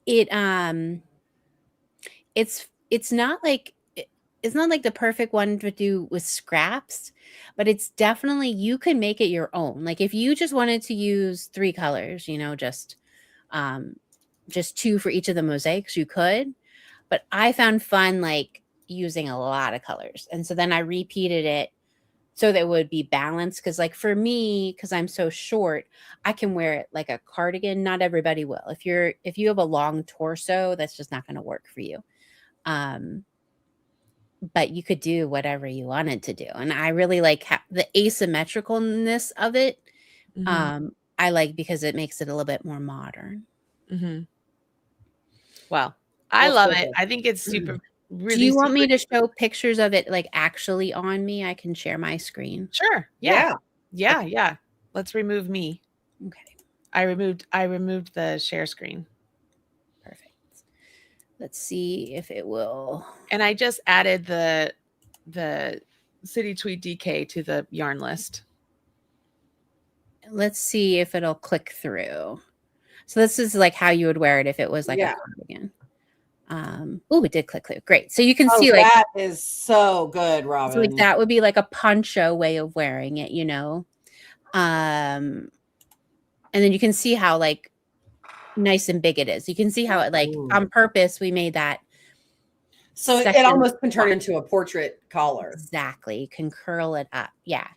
It's not like it's not like the perfect one to do with scraps, but it's definitely, you can make it your own. Like if you just wanted to use 3 colors, you know, just 2 for each of the mosaics, you could. But I found fun like using a lot of colors, and so then I repeated it so that it would be balanced. Because like for me, because I'm so short, I can wear it like a cardigan. Not everybody will. If you have a long torso, that's just not going to work for you. But you could do whatever you wanted to do. And I really like the asymmetricalness of it. I like, because it makes it a little bit more modern. Well, I love it. I think it's super. Really, do you want me to show pictures of it like actually on me? I can share my screen. Sure. Yeah. Let's remove me. Okay. I removed the share screen. Perfect. Let's see if it will. And I just added the City Tweed DK to the yarn list. Let's see if it'll click through. So this is like how you would wear it if it was like a cardigan. Oh, it did click through. Great. So you can see like that is so good, Robin. So like that would be like a poncho way of wearing it, you know. And then you can see how like nice and big it is. You can see how it like on purpose we made that. So it almost can turn into a portrait collar. Exactly. You can curl it up. Yeah.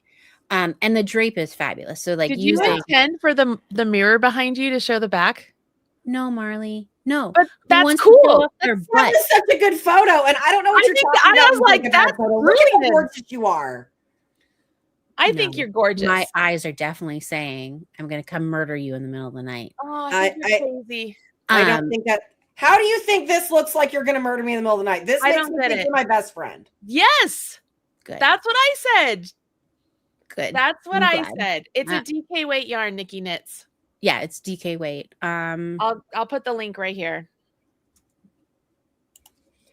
And the drape is fabulous. So like, did you intend for the mirror behind you to show the back? No, Marley. No, but that's cool. That was such a good photo, and I don't know what you're talking about. I was like, that's look at how gorgeous you are. I think you're gorgeous. My eyes are definitely saying, "I'm going to come murder you in the middle of the night." Oh, I think you're crazy. I don't think that. How do you think this looks like you're going to murder me in the middle of the night? This makes me think you're my best friend. Yes, good. That's what I said. Good. That's what I said. It's a DK weight yarn, Nikki knits. Yeah, it's DK weight. I'll put the link right here.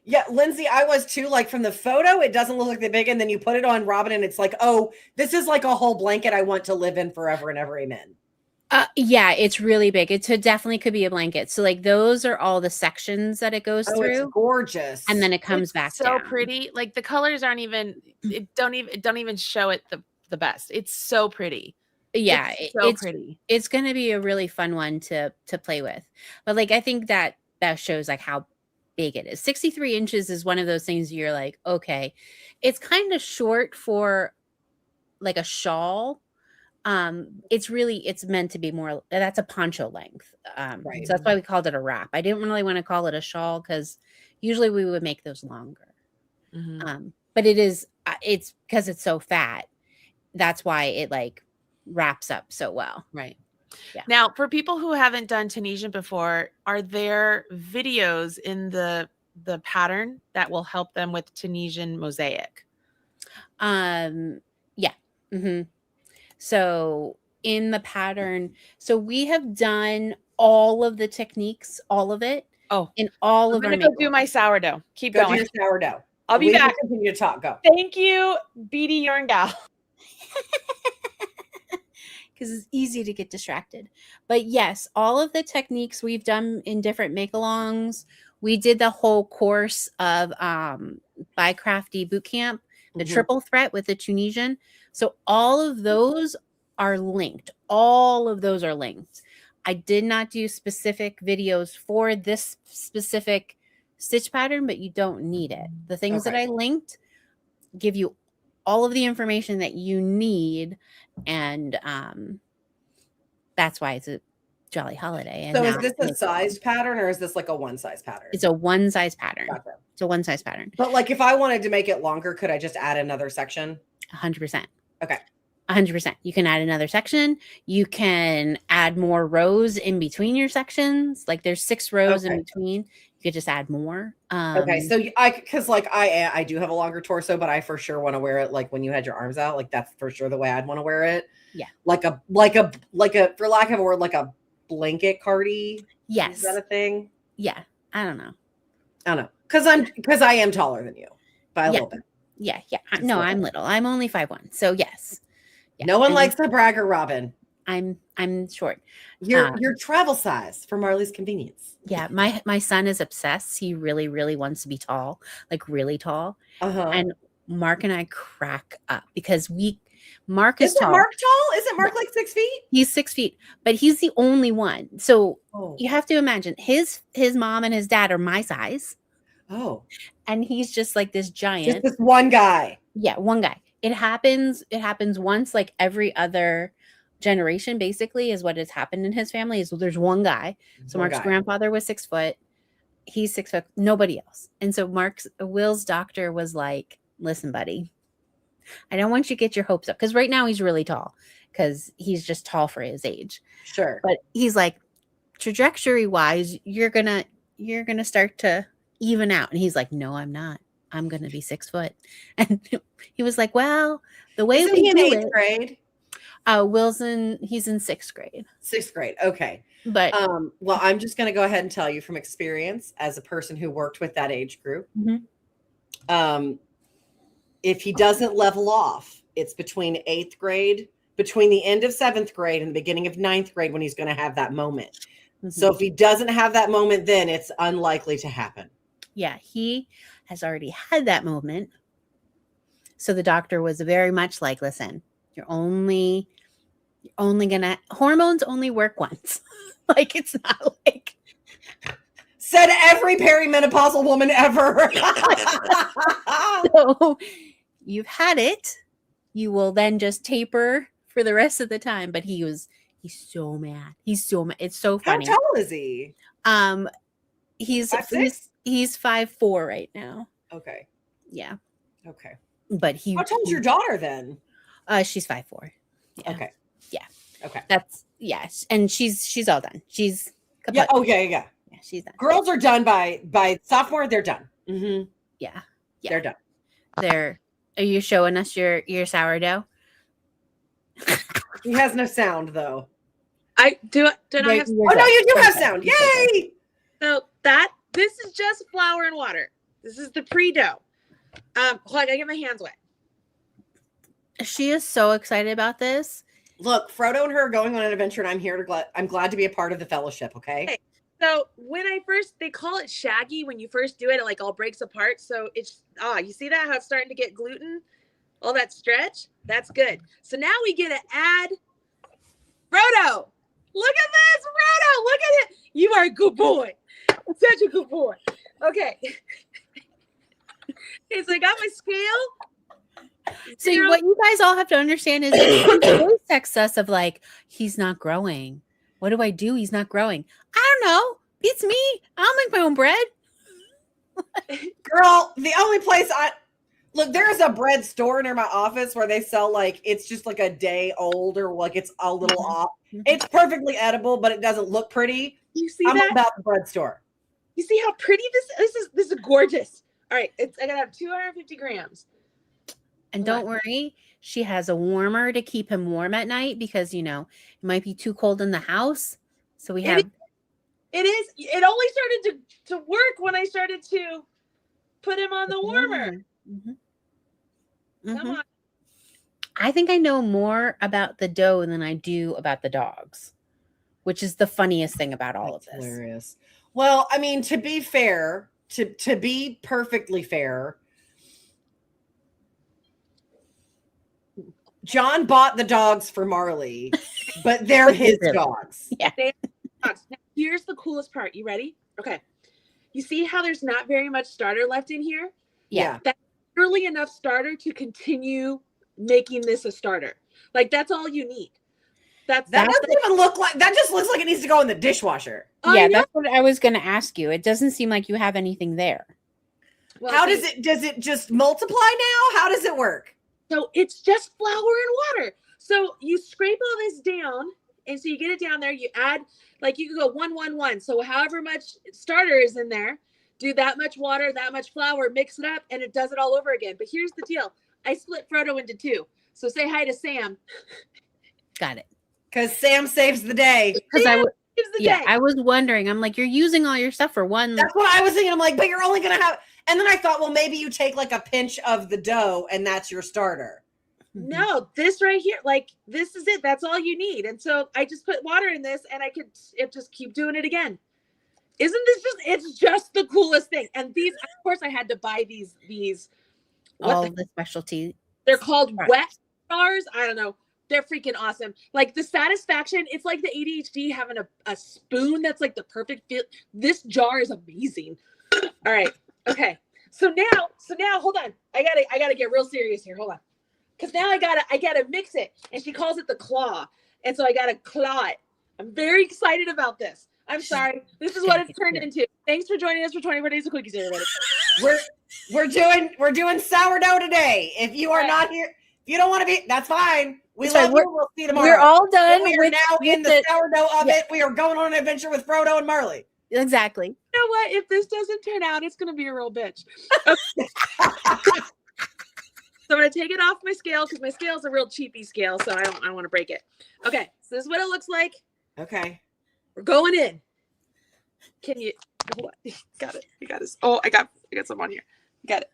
Yeah, Lindsay, I was too. Like from the photo, it doesn't look like that big, and then you put it on Robin, and it's like, oh, this is like a whole blanket I want to live in forever and ever. Amen. Yeah, it's really big. It definitely could be a blanket. So like those are all the sections that it goes through. It's gorgeous. And then it comes back down. So pretty. Like the colors aren't even. It don't even show it the best. It's so pretty. Yeah, it's pretty. It's going to be a really fun one to play with. But like, I think that shows like how big it is. 63 inches is one of those things you're like, okay, it's kind of short for like a shawl. It's meant to be more, that's a poncho length. Right. So that's why we called it a wrap. I didn't really want to call it a shawl because usually we would make those longer. But it's because it's so fat. That's why it like wraps up so well. Right. Yeah. Now, for people who haven't done Tunisian before, are there videos in the pattern that will help them with Tunisian mosaic? Yeah. So in the pattern, so we have done all of the techniques, all of it. Oh, in all of our. I'm gonna go do my sourdough. Keep going. Do your sourdough. I'll be back. Continue to talk. Go. Thank you, Beady Yarn Gal. Because it's easy to get distracted. But yes, all of the techniques we've done in different make-alongs. We did the whole course of By Crafty Bootcamp, the triple threat with the Tunisian. So all of those are linked. All of those are linked. I did not do specific videos for this specific stitch pattern, but you don't need it. The things that I linked give you all of the information that you need, and that's why it's a jolly holiday. And so is this a sized pattern, or is this like a one size pattern? It's a one size pattern. Gotcha. It's a one size pattern. But like if I wanted to make it longer, could I just add another section? 100%. Okay. 100%. You can add another section. You can add more rows in between your sections. Like there's 6 rows in between. You could just add more. Okay, so because like I do have a longer torso, but I for sure want to wear it like when you had your arms out. Like that's for sure the way I'd want to wear it. Yeah, like a for lack of a word, like a blanket cardi. Yes, is that a thing? Yeah, I don't know. Because I am taller than you by a little bit. Yeah. No, I'm little. I'm only 5'1". So yes. Yeah. No one likes to brag or Robin. I'm short. Your travel size for Marley's convenience. Yeah, my son is obsessed. He really, really wants to be tall, like really tall. And Mark and I crack up because Mark is tall. Isn't Mark tall? Isn't Mark like 6 feet? He's 6 feet, but he's the only one. So you have to imagine his mom and his dad are my size. Oh. And he's just like this giant. Just this one guy. Yeah, one guy. It happens once like every other generation, basically, is what has happened in his family. Is there's one guy. So Mark's grandfather was 6 foot. He's 6 foot, nobody else. And so Will's doctor was like, listen, buddy, I don't want you to get your hopes up. Because right now he's really tall. Because he's just tall for his age. Sure. But he's like, trajectory wise, you're gonna start to even out. And he's like, no, I'm not. I'm going to be 6 foot. And he was like, well, the way Isn't we he in do 8th it, grade? he's in 6th grade. 6th grade. Okay. But well, I'm just going to go ahead and tell you from experience as a person who worked with that age group. If he doesn't level off, it's between 8th grade, between the end of 7th grade and the beginning of 9th grade when he's going to have that moment. So if he doesn't have that moment, then it's unlikely to happen. Yeah, he has already had that moment. So the doctor was very much like, listen, you're only gonna, hormones only work once. Like, it's not like. Said every perimenopausal woman ever. So you've had it. You will then just taper for the rest of the time. But he's so mad. He's so mad. It's so funny. How tall is he? He's 5'4" right now. Okay. Yeah. Okay. But how tall is your daughter then? She's 5'4". Yeah. Okay. Yeah. Okay. That's and she's all done. She's kaput. Yeah. Oh yeah. Yeah, she's done. Girls are done by sophomore. They're done. Yeah. They're done. Are you showing us your sourdough? He has no sound though. I do. Don't I have? Oh no, you do have sound. Yay! So this is just flour and water. This is the pre-dough. Hold on, I gotta get my hands wet. She is so excited about this. Look, Frodo and her are going on an adventure, and I'm glad to be a part of the fellowship. Okay. So when they call it shaggy when you first do it. It like all breaks apart. So it's you see that how it's starting to get gluten, all that stretch. That's good. So now we get to add Frodo. Look at this, Frodo. Look at it. You are a good boy. Such a good boy. Okay. Okay, so I got my scale. So what you guys all have to understand is it always texts us of like, he's not growing. What do I do? He's not growing. I don't know. It's me. I'll make my own bread. Girl, the only place look, there's a bread store near my office where they sell like, it's just like a day old or like it's a little off. It's perfectly edible, but it doesn't look pretty. You see I'm that? about the bread store. You see how pretty this is gorgeous. All right, I gotta have 250 grams. And don't worry, she has a warmer to keep him warm at night because, it might be too cold in the house. So we have. It is. It only started to work when I started to put him on the warmer. Come on. I think I know more about the dough than I do about the dogs, which is the funniest thing about all of this. Hilarious. Well, I mean, to be fair, to be perfectly fair, John bought the dogs for Marley, but they're his dogs. Yeah. Now, here's the coolest part. You ready? Okay. You see how there's not very much starter left in here? Yeah. That's literally enough starter to continue making this a starter. Like, that's all you need. That doesn't even look like, that just looks like it needs to go in the dishwasher. Yeah, that's what I was going to ask you. It doesn't seem like you have anything there. Well, does it just multiply now? How does it work? So it's just flour and water. So you scrape all this down, and so you get it down there. You add, like, you can go 1, 1, 1. So however much starter is in there, do that much water, that much flour, mix it up, and it does it all over again. But here's the deal. I split Frodo into 2. So say hi to Sam. Got it. Because Sam saves the day. Because Day. I was wondering. I'm like, you're using all your stuff for one. That's what I was thinking. I'm like, but you're only gonna have. And then I thought, well, maybe you take like a pinch of the dough, and that's your starter. No, this right here, like, this is it. That's all you need. And so I just put water in this, and it just keep doing it again. Isn't this it's just the coolest thing? And these, of course, I had to buy these. All the specialty. They're called wet jars. I don't know. They're freaking awesome. Like, the satisfaction, it's like the ADHD having a spoon that's like the perfect fit. This jar is amazing. All right. Okay. So now hold on. I gotta get real serious here. Hold on. Cause now I gotta mix it. And she calls it the claw. And so I gotta claw it. I'm very excited about this. I'm sorry. This is what it's turned into. Thanks for joining us for 24 Days of Quickies, everybody. We're doing sourdough today. If you are not here, if you don't want to be, that's fine. We love you. We'll see you tomorrow. We're all done. We are now in the sourdough of it. We are going on an adventure with Frodo and Marley. Exactly. You know what? If this doesn't turn out, it's gonna be a real bitch. So I'm going to take it off my scale because my scale is a real cheapy scale, so I don't want to break it. Okay, so this is what it looks like. Okay. We're going in. Can you hold on? You got it. You got this. Oh, I got some on here. Got it.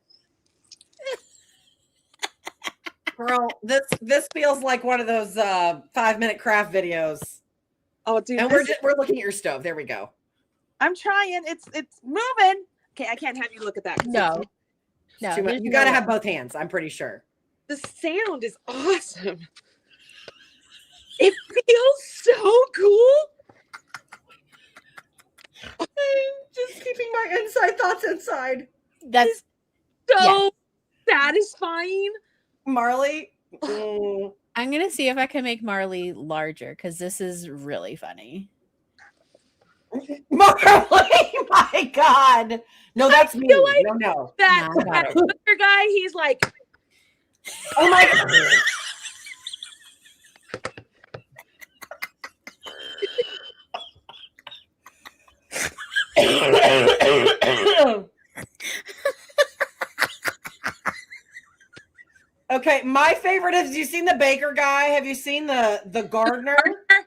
Girl, this feels like one of those 5-minute craft videos. Oh, dude. And we're looking at your stove. There we go. I'm trying. It's moving. Okay, I can't have you look at that. No. No, too much. You got to have both hands, I'm pretty sure. The sound is awesome. It feels so cool. I'm just keeping my inside thoughts inside. That's so satisfying. Marley. I'm going to see if I can make Marley larger because this is really funny. Marley, my God. No, that's me. Like no. That other guy, he's like, oh my God. Okay, my favorite is, you seen the baker guy? Have you seen the gardener?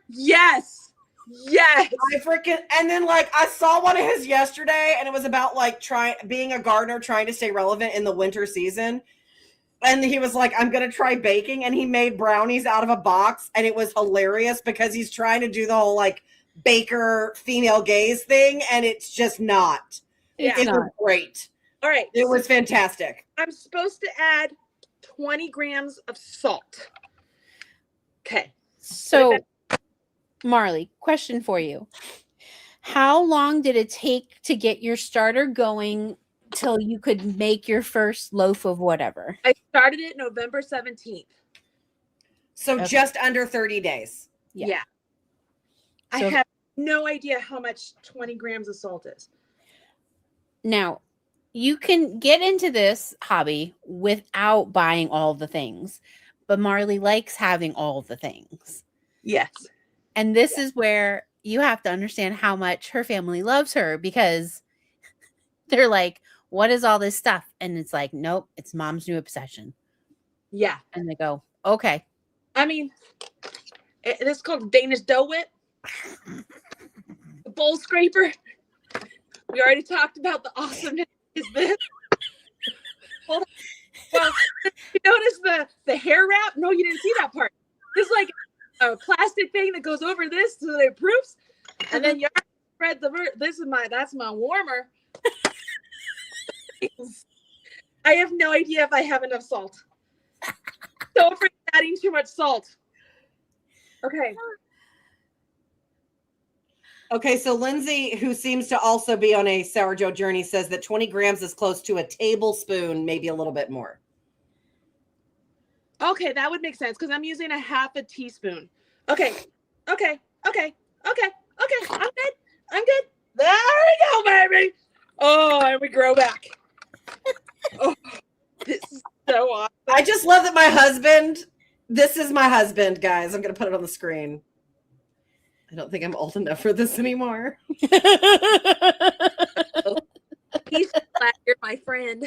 Yes. I freaking, and then like I saw one of his yesterday, and it was about like being a gardener, trying to stay relevant in the winter season. And he was like, I'm gonna try baking, and he made brownies out of a box, and it was hilarious because he's trying to do the whole like baker female gaze thing, and it's just not. It was great. All right. It was fantastic. I'm supposed to add 20 grams of salt. Okay. So Marley, question for you. How long did it take to get your starter going till you could make your first loaf of whatever? I started it November 17th. So just under 30 days. Yeah. I have no idea how much 20 grams of salt is. Now, you can get into this hobby without buying all the things, but Marley likes having all the things. Yes. And this is where you have to understand how much her family loves her, because they're like, what is all this stuff? And it's like, nope, it's mom's new obsession. Yeah. And they go, okay. I mean, this is called Danish dough whip. The bowl scraper. We already talked about the awesomeness of this. Hold on. Well, you notice the hair wrap? No, you didn't see that part. It's like a plastic thing that goes over this so that it proofs, and then you spread that's my warmer. I have no idea if I have enough salt. So afraid of adding too much salt. Okay, so Lindsey, who seems to also be on a sourdough journey, says that 20 grams is close to a tablespoon, maybe a little bit more. Okay, that would make sense because I'm using a half a teaspoon. Okay. I'm good. There we go, baby. Oh, and we grow back. Oh, this is so awesome. I just love that my husband, this is my husband, guys. I'm going to put it on the screen. I don't think I'm old enough for this anymore. He's glad you're my friend.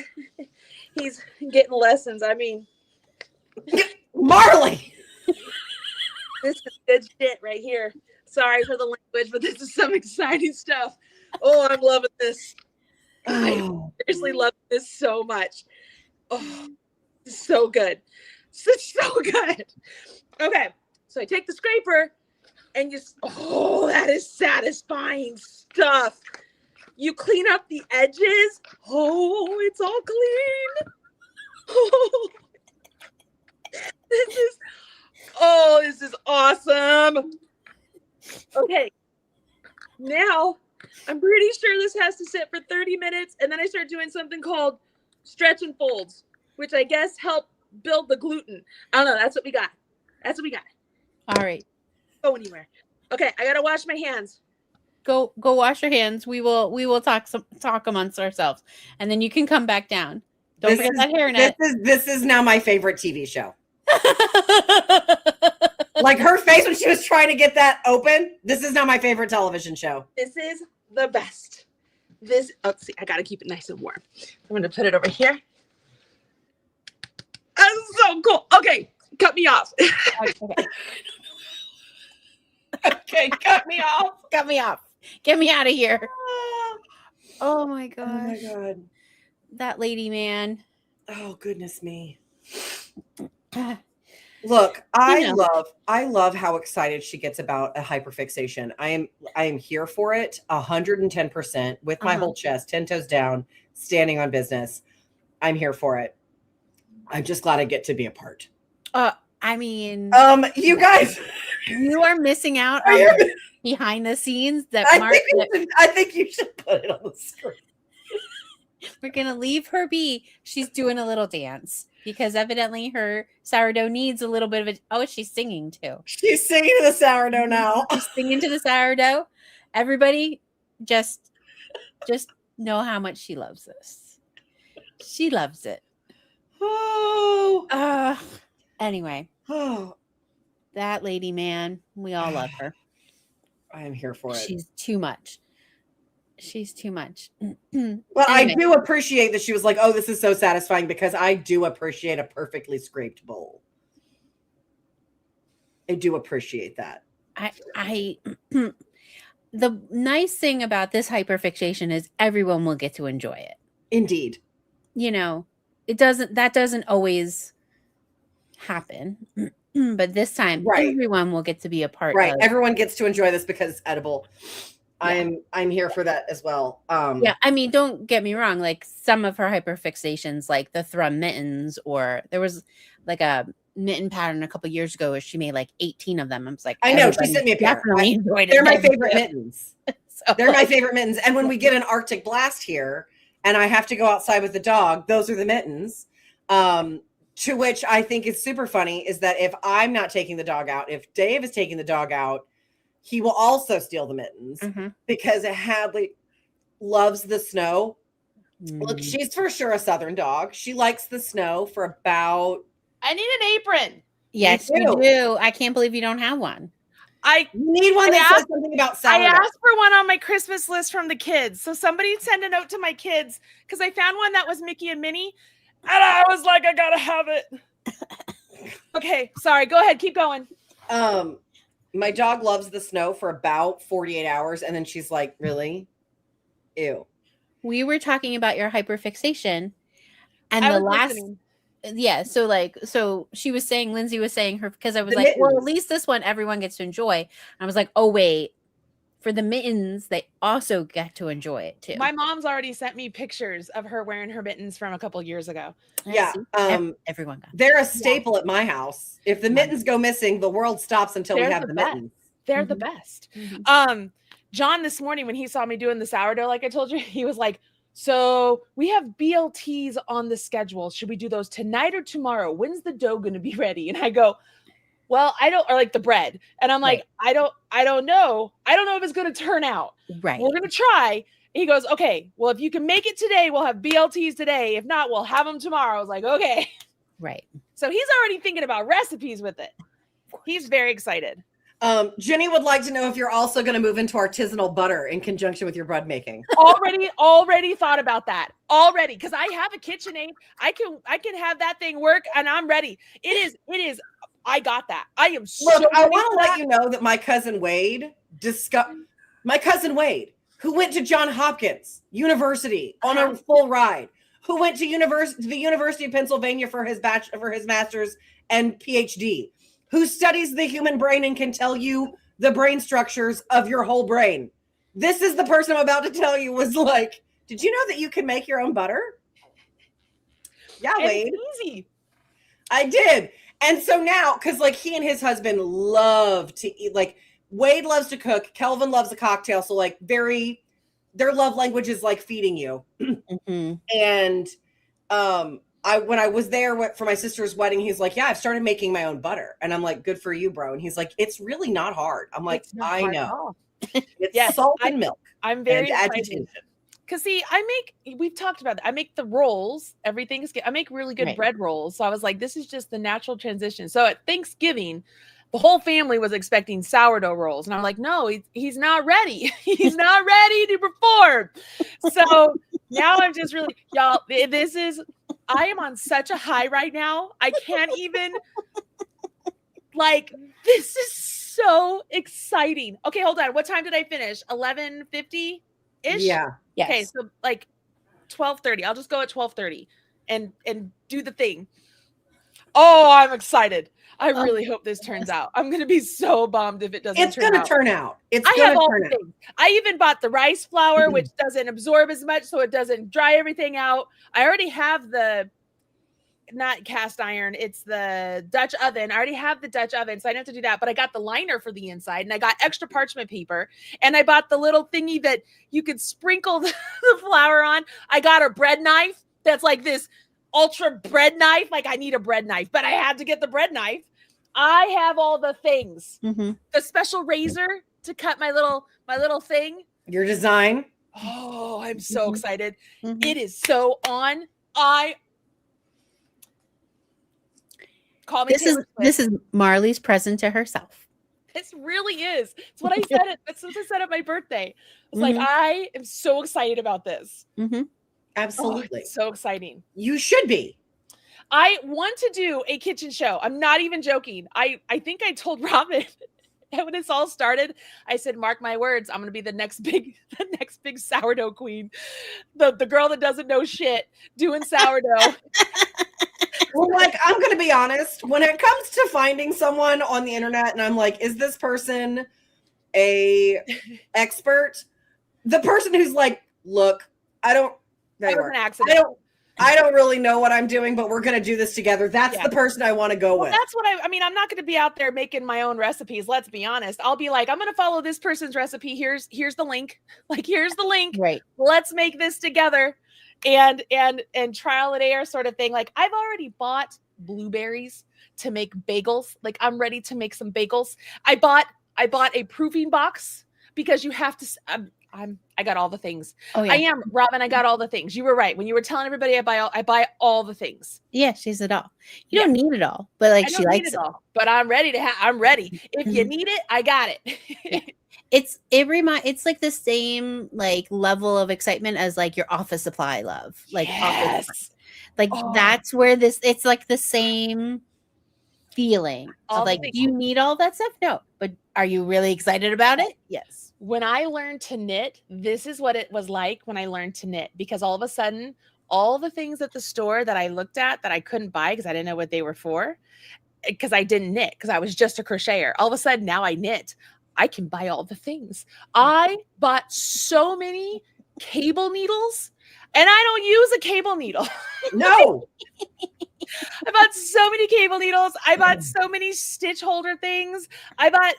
He's getting lessons. I mean, Marley! this is good shit right here. Sorry for the language, but this is some exciting stuff. Oh, I'm loving this. I seriously love this so much. Oh, this is so good. This is so good. Okay, so I take the scraper and just, oh, that is satisfying stuff. You clean up the edges. Oh, it's all clean. Oh, this is awesome. Okay, now I'm pretty sure this has to sit for 30 minutes, and then I start doing something called stretch and folds, which I guess help build the gluten. I don't know. That's what we got. All right. Go anywhere. Okay, I gotta wash my hands. Go wash your hands. We will talk amongst ourselves, and then you can come back down. Don't forget that hairnet. This is now my favorite TV show. Like her face when she was trying to get that open. This is now my favorite television show. This is the best. Let's see. I gotta keep it nice and warm. I'm gonna put it over here. That's so cool. Okay, cut me off. Okay, cut me off. Cut me off. Get me out of here. Oh my gosh. Oh my God. That lady, man. Oh goodness me. Look, I love how excited she gets about a hyperfixation. I am here for it 110% with my whole chest, 10 toes down, standing on business. I'm here for it. I'm just glad I get to be a part. I mean, you guys, you are missing out on behind the scenes that I think you should put it on the screen. We're gonna leave her be. She's doing a little dance because evidently her sourdough needs a little bit of a. Oh, she's singing too. She's singing to the sourdough now. She's singing to the sourdough. Everybody, just know how much she loves this. She loves it. Oh. Anyway. Oh. That lady, man, we all love her. I am here for it. She's too much. She's too much. But anyway. I do appreciate that she was like, oh, this is so satisfying because I do appreciate a perfectly scraped bowl. I do appreciate that. I the nice thing about this hyperfixation is everyone will get to enjoy it. Indeed. You know, that doesn't always happen. But this time, everyone will get to be a part. Right. Everyone gets to enjoy this because it's edible. Yeah. I'm here for that as well. Yeah, I mean, don't get me wrong. Like some of her hyperfixations, like the thrum mittens, or there was like a mitten pattern a couple years ago where she made like 18 of them. I was like, I know she sent me a pair. They're my favorite mittens. They're my favorite mittens. And when we get an Arctic blast here, and I have to go outside with the dog, those are the mittens. To which I think is super funny is that if I'm not taking the dog out, if Dave is taking the dog out, he will also steal the mittens because Hadley loves the snow. Look, she's for sure a Southern dog. She likes the snow for about. I need an apron. Yes, you do. I can't believe you don't have one. I need one that says something about sourdough. I asked for one on my Christmas list from the kids. So somebody send a note to my kids because I found one that was Mickey and Minnie. And I was like, I gotta have it. Okay, sorry. Go ahead. Keep going. My dog loves the snow for about 48 hours. And then she's like, really? Ew. We were talking about your hyperfixation. And the last... Listening. Yeah, so she was saying, Lindsey was saying her, because I was like, well, at least this one everyone gets to enjoy. And I was like, oh, wait. For the mittens, they also get to enjoy it too. My mom's already sent me pictures of her wearing her mittens from a couple years ago. Yeah. Everyone got them. They're a staple at my house. If the mittens go missing, the world stops until we have the mittens. They're the best. John, this morning when he saw me doing the sourdough, like I told you, he was like, so we have BLTs on the schedule. Should we do those tonight or tomorrow? When's the dough going to be ready? And I go, well, or like the bread. And I'm like, I don't know. I don't know if it's going to turn out. Right. We're going to try. And he goes, okay, well, if you can make it today, we'll have BLTs today. If not, we'll have them tomorrow. I was like, okay. Right. So he's already thinking about recipes with it. He's very excited. Jenny would like to know if you're also going to move into artisanal butter in conjunction with your bread making. Already thought about that already. Cause I have a KitchenAid. I can have that thing work and I'm ready. It is. I got that. I am so Look, I ready want to for let that. you know that my cousin Wade, who went to Johns Hopkins University on a full ride, who went to the University of Pennsylvania for his master's and PhD, who studies the human brain and can tell you the brain structures of your whole brain. This is the person I'm about to tell you was like, did you know that you can make your own butter? Yeah, And Wade. it's easy. I did. And so now, because like he and his husband love to eat, like Wade loves to cook, Kelvin loves a cocktail. So like their love language is like feeding you. Mm-hmm. And when I was there for my sister's wedding, he's like, yeah, I've started making my own butter. And I'm like, good for you, bro. And he's like, it's really not hard. I'm like, I know. It's Yes, salt and milk. I'm very and excited. agitation. Because see, we've talked about that. I make the rolls. Everything's good. I make really good bread rolls. So I was like, this is just the natural transition. So at Thanksgiving, the whole family was expecting sourdough rolls. And I'm like, no, he's not ready. He's not ready to perform. So now I'm just really, y'all, I am on such a high right now. I can't even, like, this is so exciting. Okay, hold on. What time did I finish? 11:50-ish? Yeah. Yes. Okay, so like 12:30. I'll just go at 12:30 and do the thing. Oh, I'm excited. I really hope this turns out. I'm going to be so bummed if it doesn't It's going to turn out. I have all the things. I even bought the rice flour, which doesn't absorb as much, so it doesn't dry everything out. I already have not cast iron, it's the Dutch oven. I already have the Dutch oven, so I didn't have to do that. But I got the liner for the inside, and I got extra parchment paper, and I bought the little thingy that you could sprinkle the flour on. I got a bread knife that's like this ultra bread knife. Like I need a bread knife, but I had to get the bread knife. I have all the things. Mm-hmm. The special razor to cut my little thing. Your design. Oh, I'm so excited. Mm-hmm. It is so on. Call me This is Marley's present to herself. This really is. It's what I said. That's what I said at my birthday. It's like, I am so excited about this. Mm-hmm. Absolutely. Oh, it's so exciting. You should be. I want to do a kitchen show. I'm not even joking. I think I told Robin when this all started, I said, mark my words, I'm going to be the next big sourdough queen. The girl that doesn't know shit doing sourdough. Well, like, I'm going to be honest, when it comes to finding someone on the internet and I'm like, is this person a expert? The person who's like, look, I don't really know what I'm doing, but we're going to do this together. That's the person I want to go with. That's what I mean, I'm not going to be out there making my own recipes. Let's be honest. I'll be like, I'm going to follow this person's recipe. Here's the link. Like, here's the link. Right. Let's make this together. And trial and error sort of thing. Like I've already bought blueberries to make bagels. Like I'm ready to make some bagels. I bought a proofing box because you have to, I got all the things. Oh, yeah. I am, Robin. I got all the things. You were right. When you were telling everybody I buy all the things. Yeah, she's it all. You don't need it all, but like she likes it all. But I'm ready I'm ready. If you need it, I got it. Yeah. It's like the same like level of excitement as like your office supply love. Like office, like that's where it's like the same feeling of like, do you need all that stuff? No, but are you really excited about it? Yes. When I learned to knit, this is what it was like when I learned to knit, because all of a sudden, all the things at the store that I looked at that I couldn't buy because I didn't know what they were for, because I didn't knit, because I was just a crocheter. All of a sudden, now I knit. I can buy all the things. I bought so many cable needles, and I don't use a cable needle. No. I bought so many cable needles. I bought so many stitch holder things. I bought,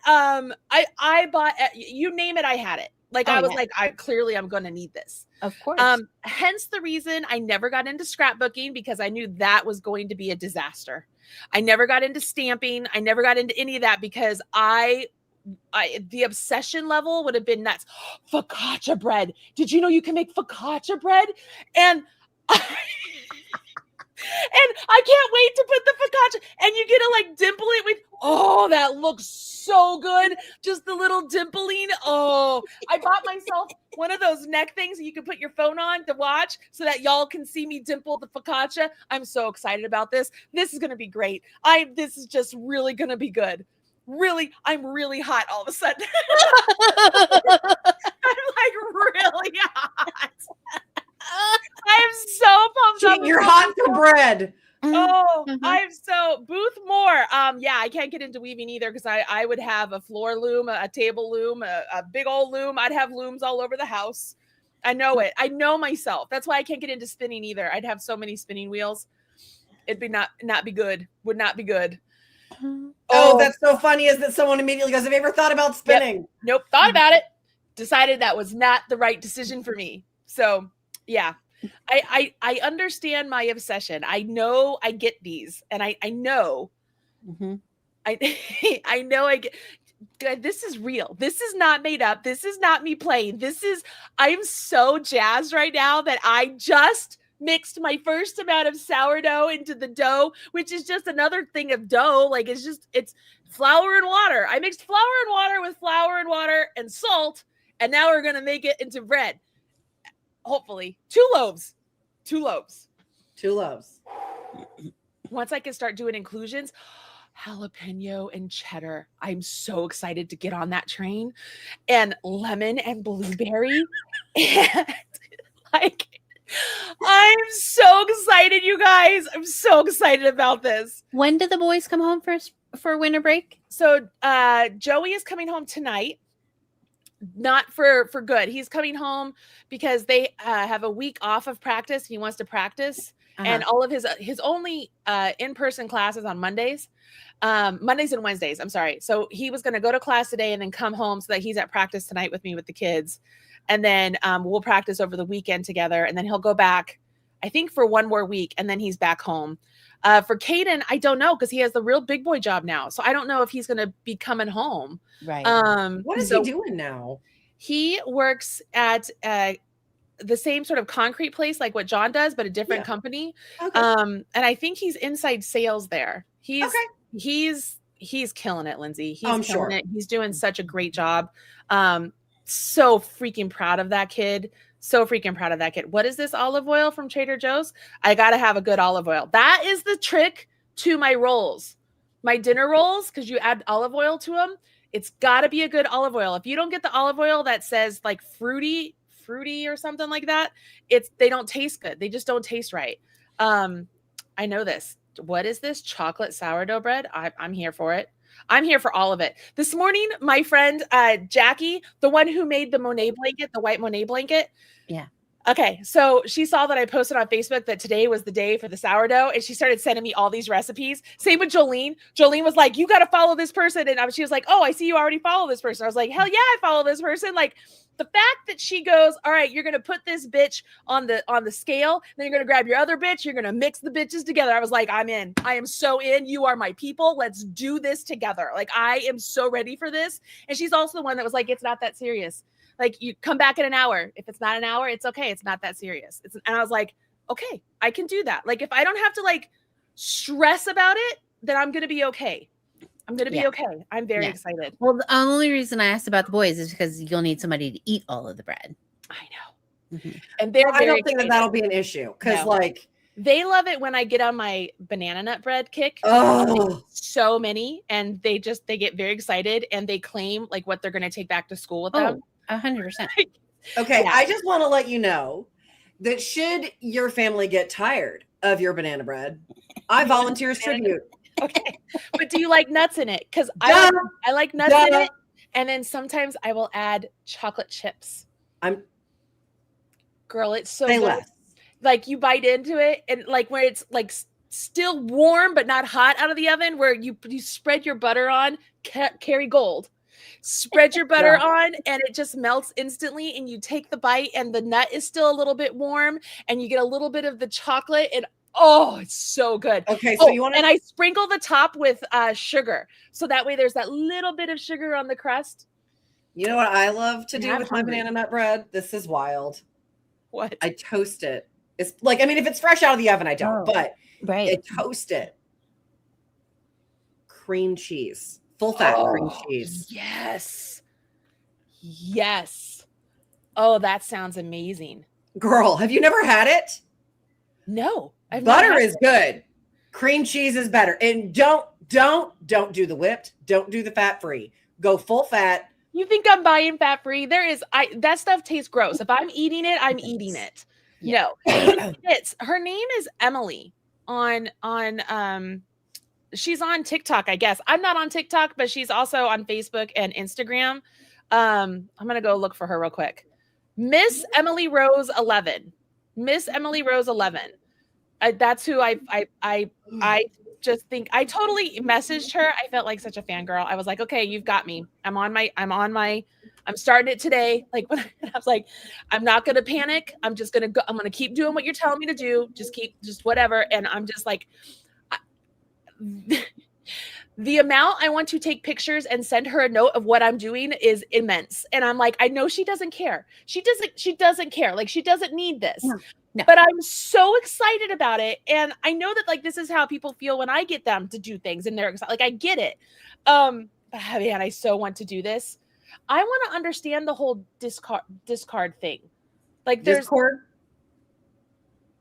I bought, you name it, I had it. Like, I was like, I'm going to need this. Of course. Hence the reason I never got into scrapbooking, because I knew that was going to be a disaster. I never got into stamping. I never got into any of that because the obsession level would have been nuts. Focaccia bread. Did you know you can make focaccia bread? And And I can't wait to put the focaccia, and you get to like dimple it with, oh, that looks so good. Just the little dimpling. Oh, I bought myself one of those neck things that you can put your phone on to watch so that y'all can see me dimple the focaccia. I'm so excited about this. This is going to be great. This is just really going to be good. Really, I'm really hot all of a sudden. I'm like really hot. I'm so pumped up. You're hot for bread. Oh, I'm so Booth Moore. Yeah, I can't get into weaving either because I would have a floor loom, a table loom, a big old loom. I'd have looms all over the house. I know it. I know myself. That's why I can't get into spinning either. I'd have so many spinning wheels. It'd be not be good. Would not be good. Oh, that's so funny, is that someone immediately goes, have you ever thought about spinning? Yep. Nope. Thought about it. Decided that was not the right decision for me. So yeah. I understand my obsession. I know I get these, and I know I know I get. This is real. This is not made up. This is not me playing. I'm so jazzed right now that I just mixed my first amount of sourdough into the dough, which is just another thing of dough. Like it's flour and water. I mixed flour and water with flour and water and salt, and now we're going to make it into bread. Hopefully 2 loaves. Once I can start doing inclusions, jalapeno and cheddar. I'm so excited to get on that train, and lemon and blueberry. And like, I'm so excited, you guys. I'm so excited about this. When do the boys come home for winter break? So Joey is coming home tonight. Not for good. He's coming home because they have a week off of practice. He wants to practice, and all of his only in-person classes on Mondays and Wednesdays. I'm sorry. So he was going to go to class today and then come home so that he's at practice tonight with me with the kids, and then we'll practice over the weekend together, and then he'll go back, I think, for 1 more week, and then he's back home. For Caden, I don't know, because he has the real big boy job now. So I don't know if he's going to be coming home. Right. What is he doing now? He works at the same sort of concrete place like what John does, but a different company. Okay. And I think he's inside sales there. He's killing it, Lindsey. He's killing it. He's doing such a great job. So freaking proud of that kid. What is this olive oil from Trader Joe's? I got to have a good olive oil. That is the trick to my rolls, my dinner rolls, because you add olive oil to them. It's got to be a good olive oil. If you don't get the olive oil that says like fruity or something like that, they don't taste good. They just don't taste right. I know this. What is this? Chocolate sourdough bread? I'm here for it. I'm here for all of it. This morning, my friend Jackie, the one who made the Monet blanket, the white Monet blanket. Yeah. Okay, so she saw that I posted on Facebook that today was the day for the sourdough, and she started sending me all these recipes. Same with Jolene. Jolene was like, you got to follow this person. And she was like, oh, I see you already follow this person. I was like, hell yeah, I follow this person. Like, the fact that she goes, all right, you're going to put this bitch on the scale, then you're going to grab your other bitch, you're going to mix the bitches together. I was like, I'm in. I am so in. You are my people. Let's do this together. Like, I am so ready for this. And she's also the one that was like, it's not that serious. Like, you come back in an hour. If it's not an hour, it's okay. It's not that serious. And I was like, okay, I can do that. Like, if I don't have to like stress about it, then I'm going to be okay. I'm going to be okay. I'm very excited. Well, the only reason I asked about the boys is because you'll need somebody to eat all of the bread. I know. Mm-hmm. And I don't think that'll be an issue because like they love it when I get on my banana nut bread kick. Oh, so many. And they get very excited and they claim like what they're going to take back to school with them. 100%. Okay. I just want to let you know that should your family get tired of your banana bread, I volunteer as tribute. Okay. But do you like nuts in it? Because I like nuts in it. And then sometimes I will add chocolate chips. Girl, it's so good. Less. Like you bite into it and like where it's like still warm but not hot out of the oven, where you spread your butter on, Carrie Gold. Spread your butter on and it just melts instantly, and you take the bite and the nut is still a little bit warm and you get a little bit of the chocolate, and oh, it's so good. Okay, so you want to... And I sprinkle the top with sugar. So that way there's that little bit of sugar on the crust. You know what I love to do with my banana nut bread? This is wild. What? I toast it. It's like, I mean, if it's fresh out of the oven, I don't, Oh, but right. toast it. Cream cheese, full fat cream cheese. Yes. Yes. Oh, that sounds amazing. Girl, have you never had it? No, I've not Butter had is good. Cream cheese is better. And don't do the whipped. Don't do the fat free. Go full fat. You think I'm buying fat free? That stuff tastes gross. If I'm eating it, I'm eating it. Yeah. No. Her name is Emily on she's on TikTok, I guess. I'm not on TikTok, but she's also on Facebook and Instagram. I'm gonna go look for her real quick. Miss Emily Rose 11. Miss Emily Rose 11. That's who I just think I totally messaged her. I felt like such a fangirl. I was like, okay, you've got me. I'm starting it today. Like when I was like, I'm not gonna panic. I'm just gonna go. I'm gonna keep doing what you're telling me to do. Just whatever. And I'm just like, the amount I want to take pictures and send her a note of what I'm doing is immense. And I'm like, I know she doesn't care. She doesn't care. Like she doesn't need this. No. But I'm so excited about it. And I know that like this is how people feel when I get them to do things and they're excited. Like I get it. But man, I so want to do this. I want to understand the whole discard thing. Like there's Discord?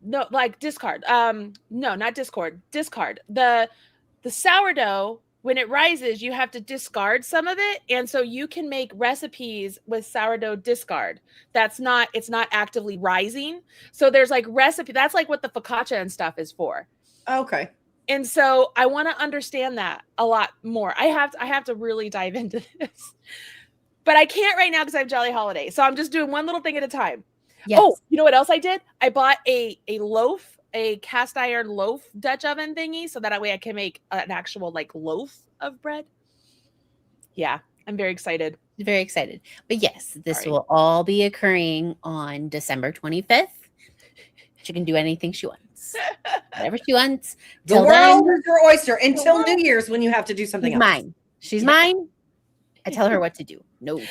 no like discard. No, not Discord. Discard. The sourdough, when it rises, you have to discard some of it. And so you can make recipes with sourdough discard. It's not actively rising. So there's like recipe. That's like what the focaccia and stuff is for. Okay. And so I want to understand that a lot more. I have to really dive into this, but I can't right now because I have Jolly Holiday. So I'm just doing one little thing at a time. Yes. Oh, you know what else I did? I bought a loaf, a cast iron loaf Dutch oven thingy, so that way I can make an actual like loaf of bread. Yeah, I'm very excited. Very excited. But yes, this will all be occurring on December 25th. She can do anything she wants. Whatever she wants. The Till world then, is your oyster until New Year's when you have to do something she's else. mine. She's mine. I tell her what to do. No.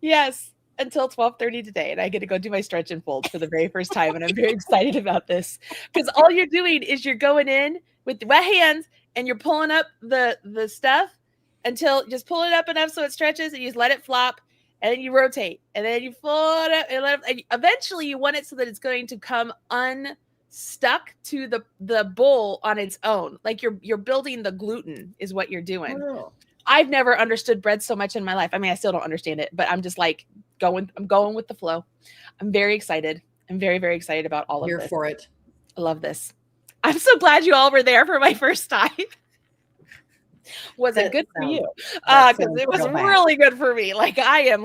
Yes, until 12:30 today, and I get to go do my stretch and fold for the very first time, and I'm very excited about this because all you're doing is you're going in with the wet hands and you're pulling up the stuff until just pull it up enough so it stretches, and you just let it flop, and then you rotate, and then you fold it up, and eventually you want it so that it's going to come unstuck to the bowl on its own, like you're building the gluten is what you're doing. Oh. I've never understood bread so much in my life. I mean, I still don't understand it, but I'm just like I'm going with the flow. I'm very excited. I'm very, very excited about all of Here this. for it. I love this. I'm so glad you all were there for my first time. Was it good for you? Because it was really good for me. Like I am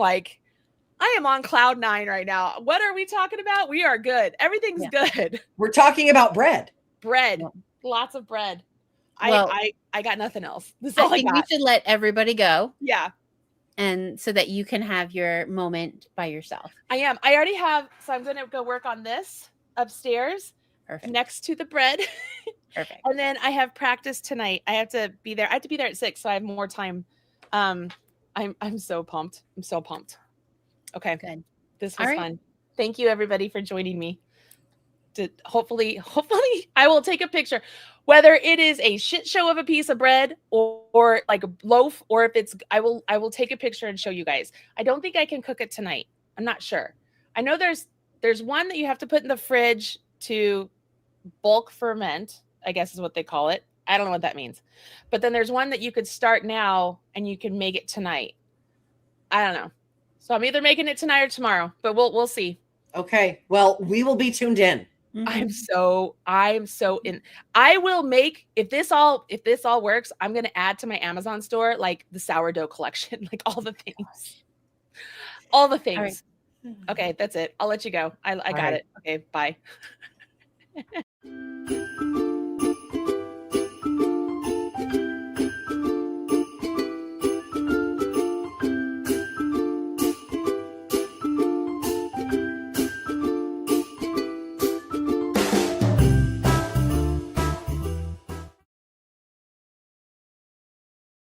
on cloud 9 right now. What are we talking about? We are good. Everything's good. We're talking about bread. Bread. Yeah. Lots of bread. Well, I got nothing else. This is all I think we should let everybody go. Yeah. And so that you can have your moment by yourself. I am. I already have. So I'm going to go work on this upstairs. Perfect. Next to the bread. Perfect. And then I have practice tonight. I have to be there. I have to be there at 6, so I have more time. I'm so pumped. I'm so pumped. Okay. Good. This was fun. Thank you everybody for joining me. Hopefully I will take a picture, whether it is a shit show of a piece of bread or like a loaf, or if it's I will take a picture and show you guys. I don't think I can cook it tonight. I'm not sure. I know there's one that you have to put in the fridge to bulk ferment, I guess is what they call it. I don't know what that means. But then there's one that you could start now and you can make it tonight. I don't know. So I'm either making it tonight or tomorrow, but we'll see. Okay. Well, we will be tuned in. I'm so in. I will make, if this all works, I'm going to add to my Amazon store, like the sourdough collection, like all the things. All the things. All right. Okay. That's it. I'll let you go. I got it. Okay. Bye.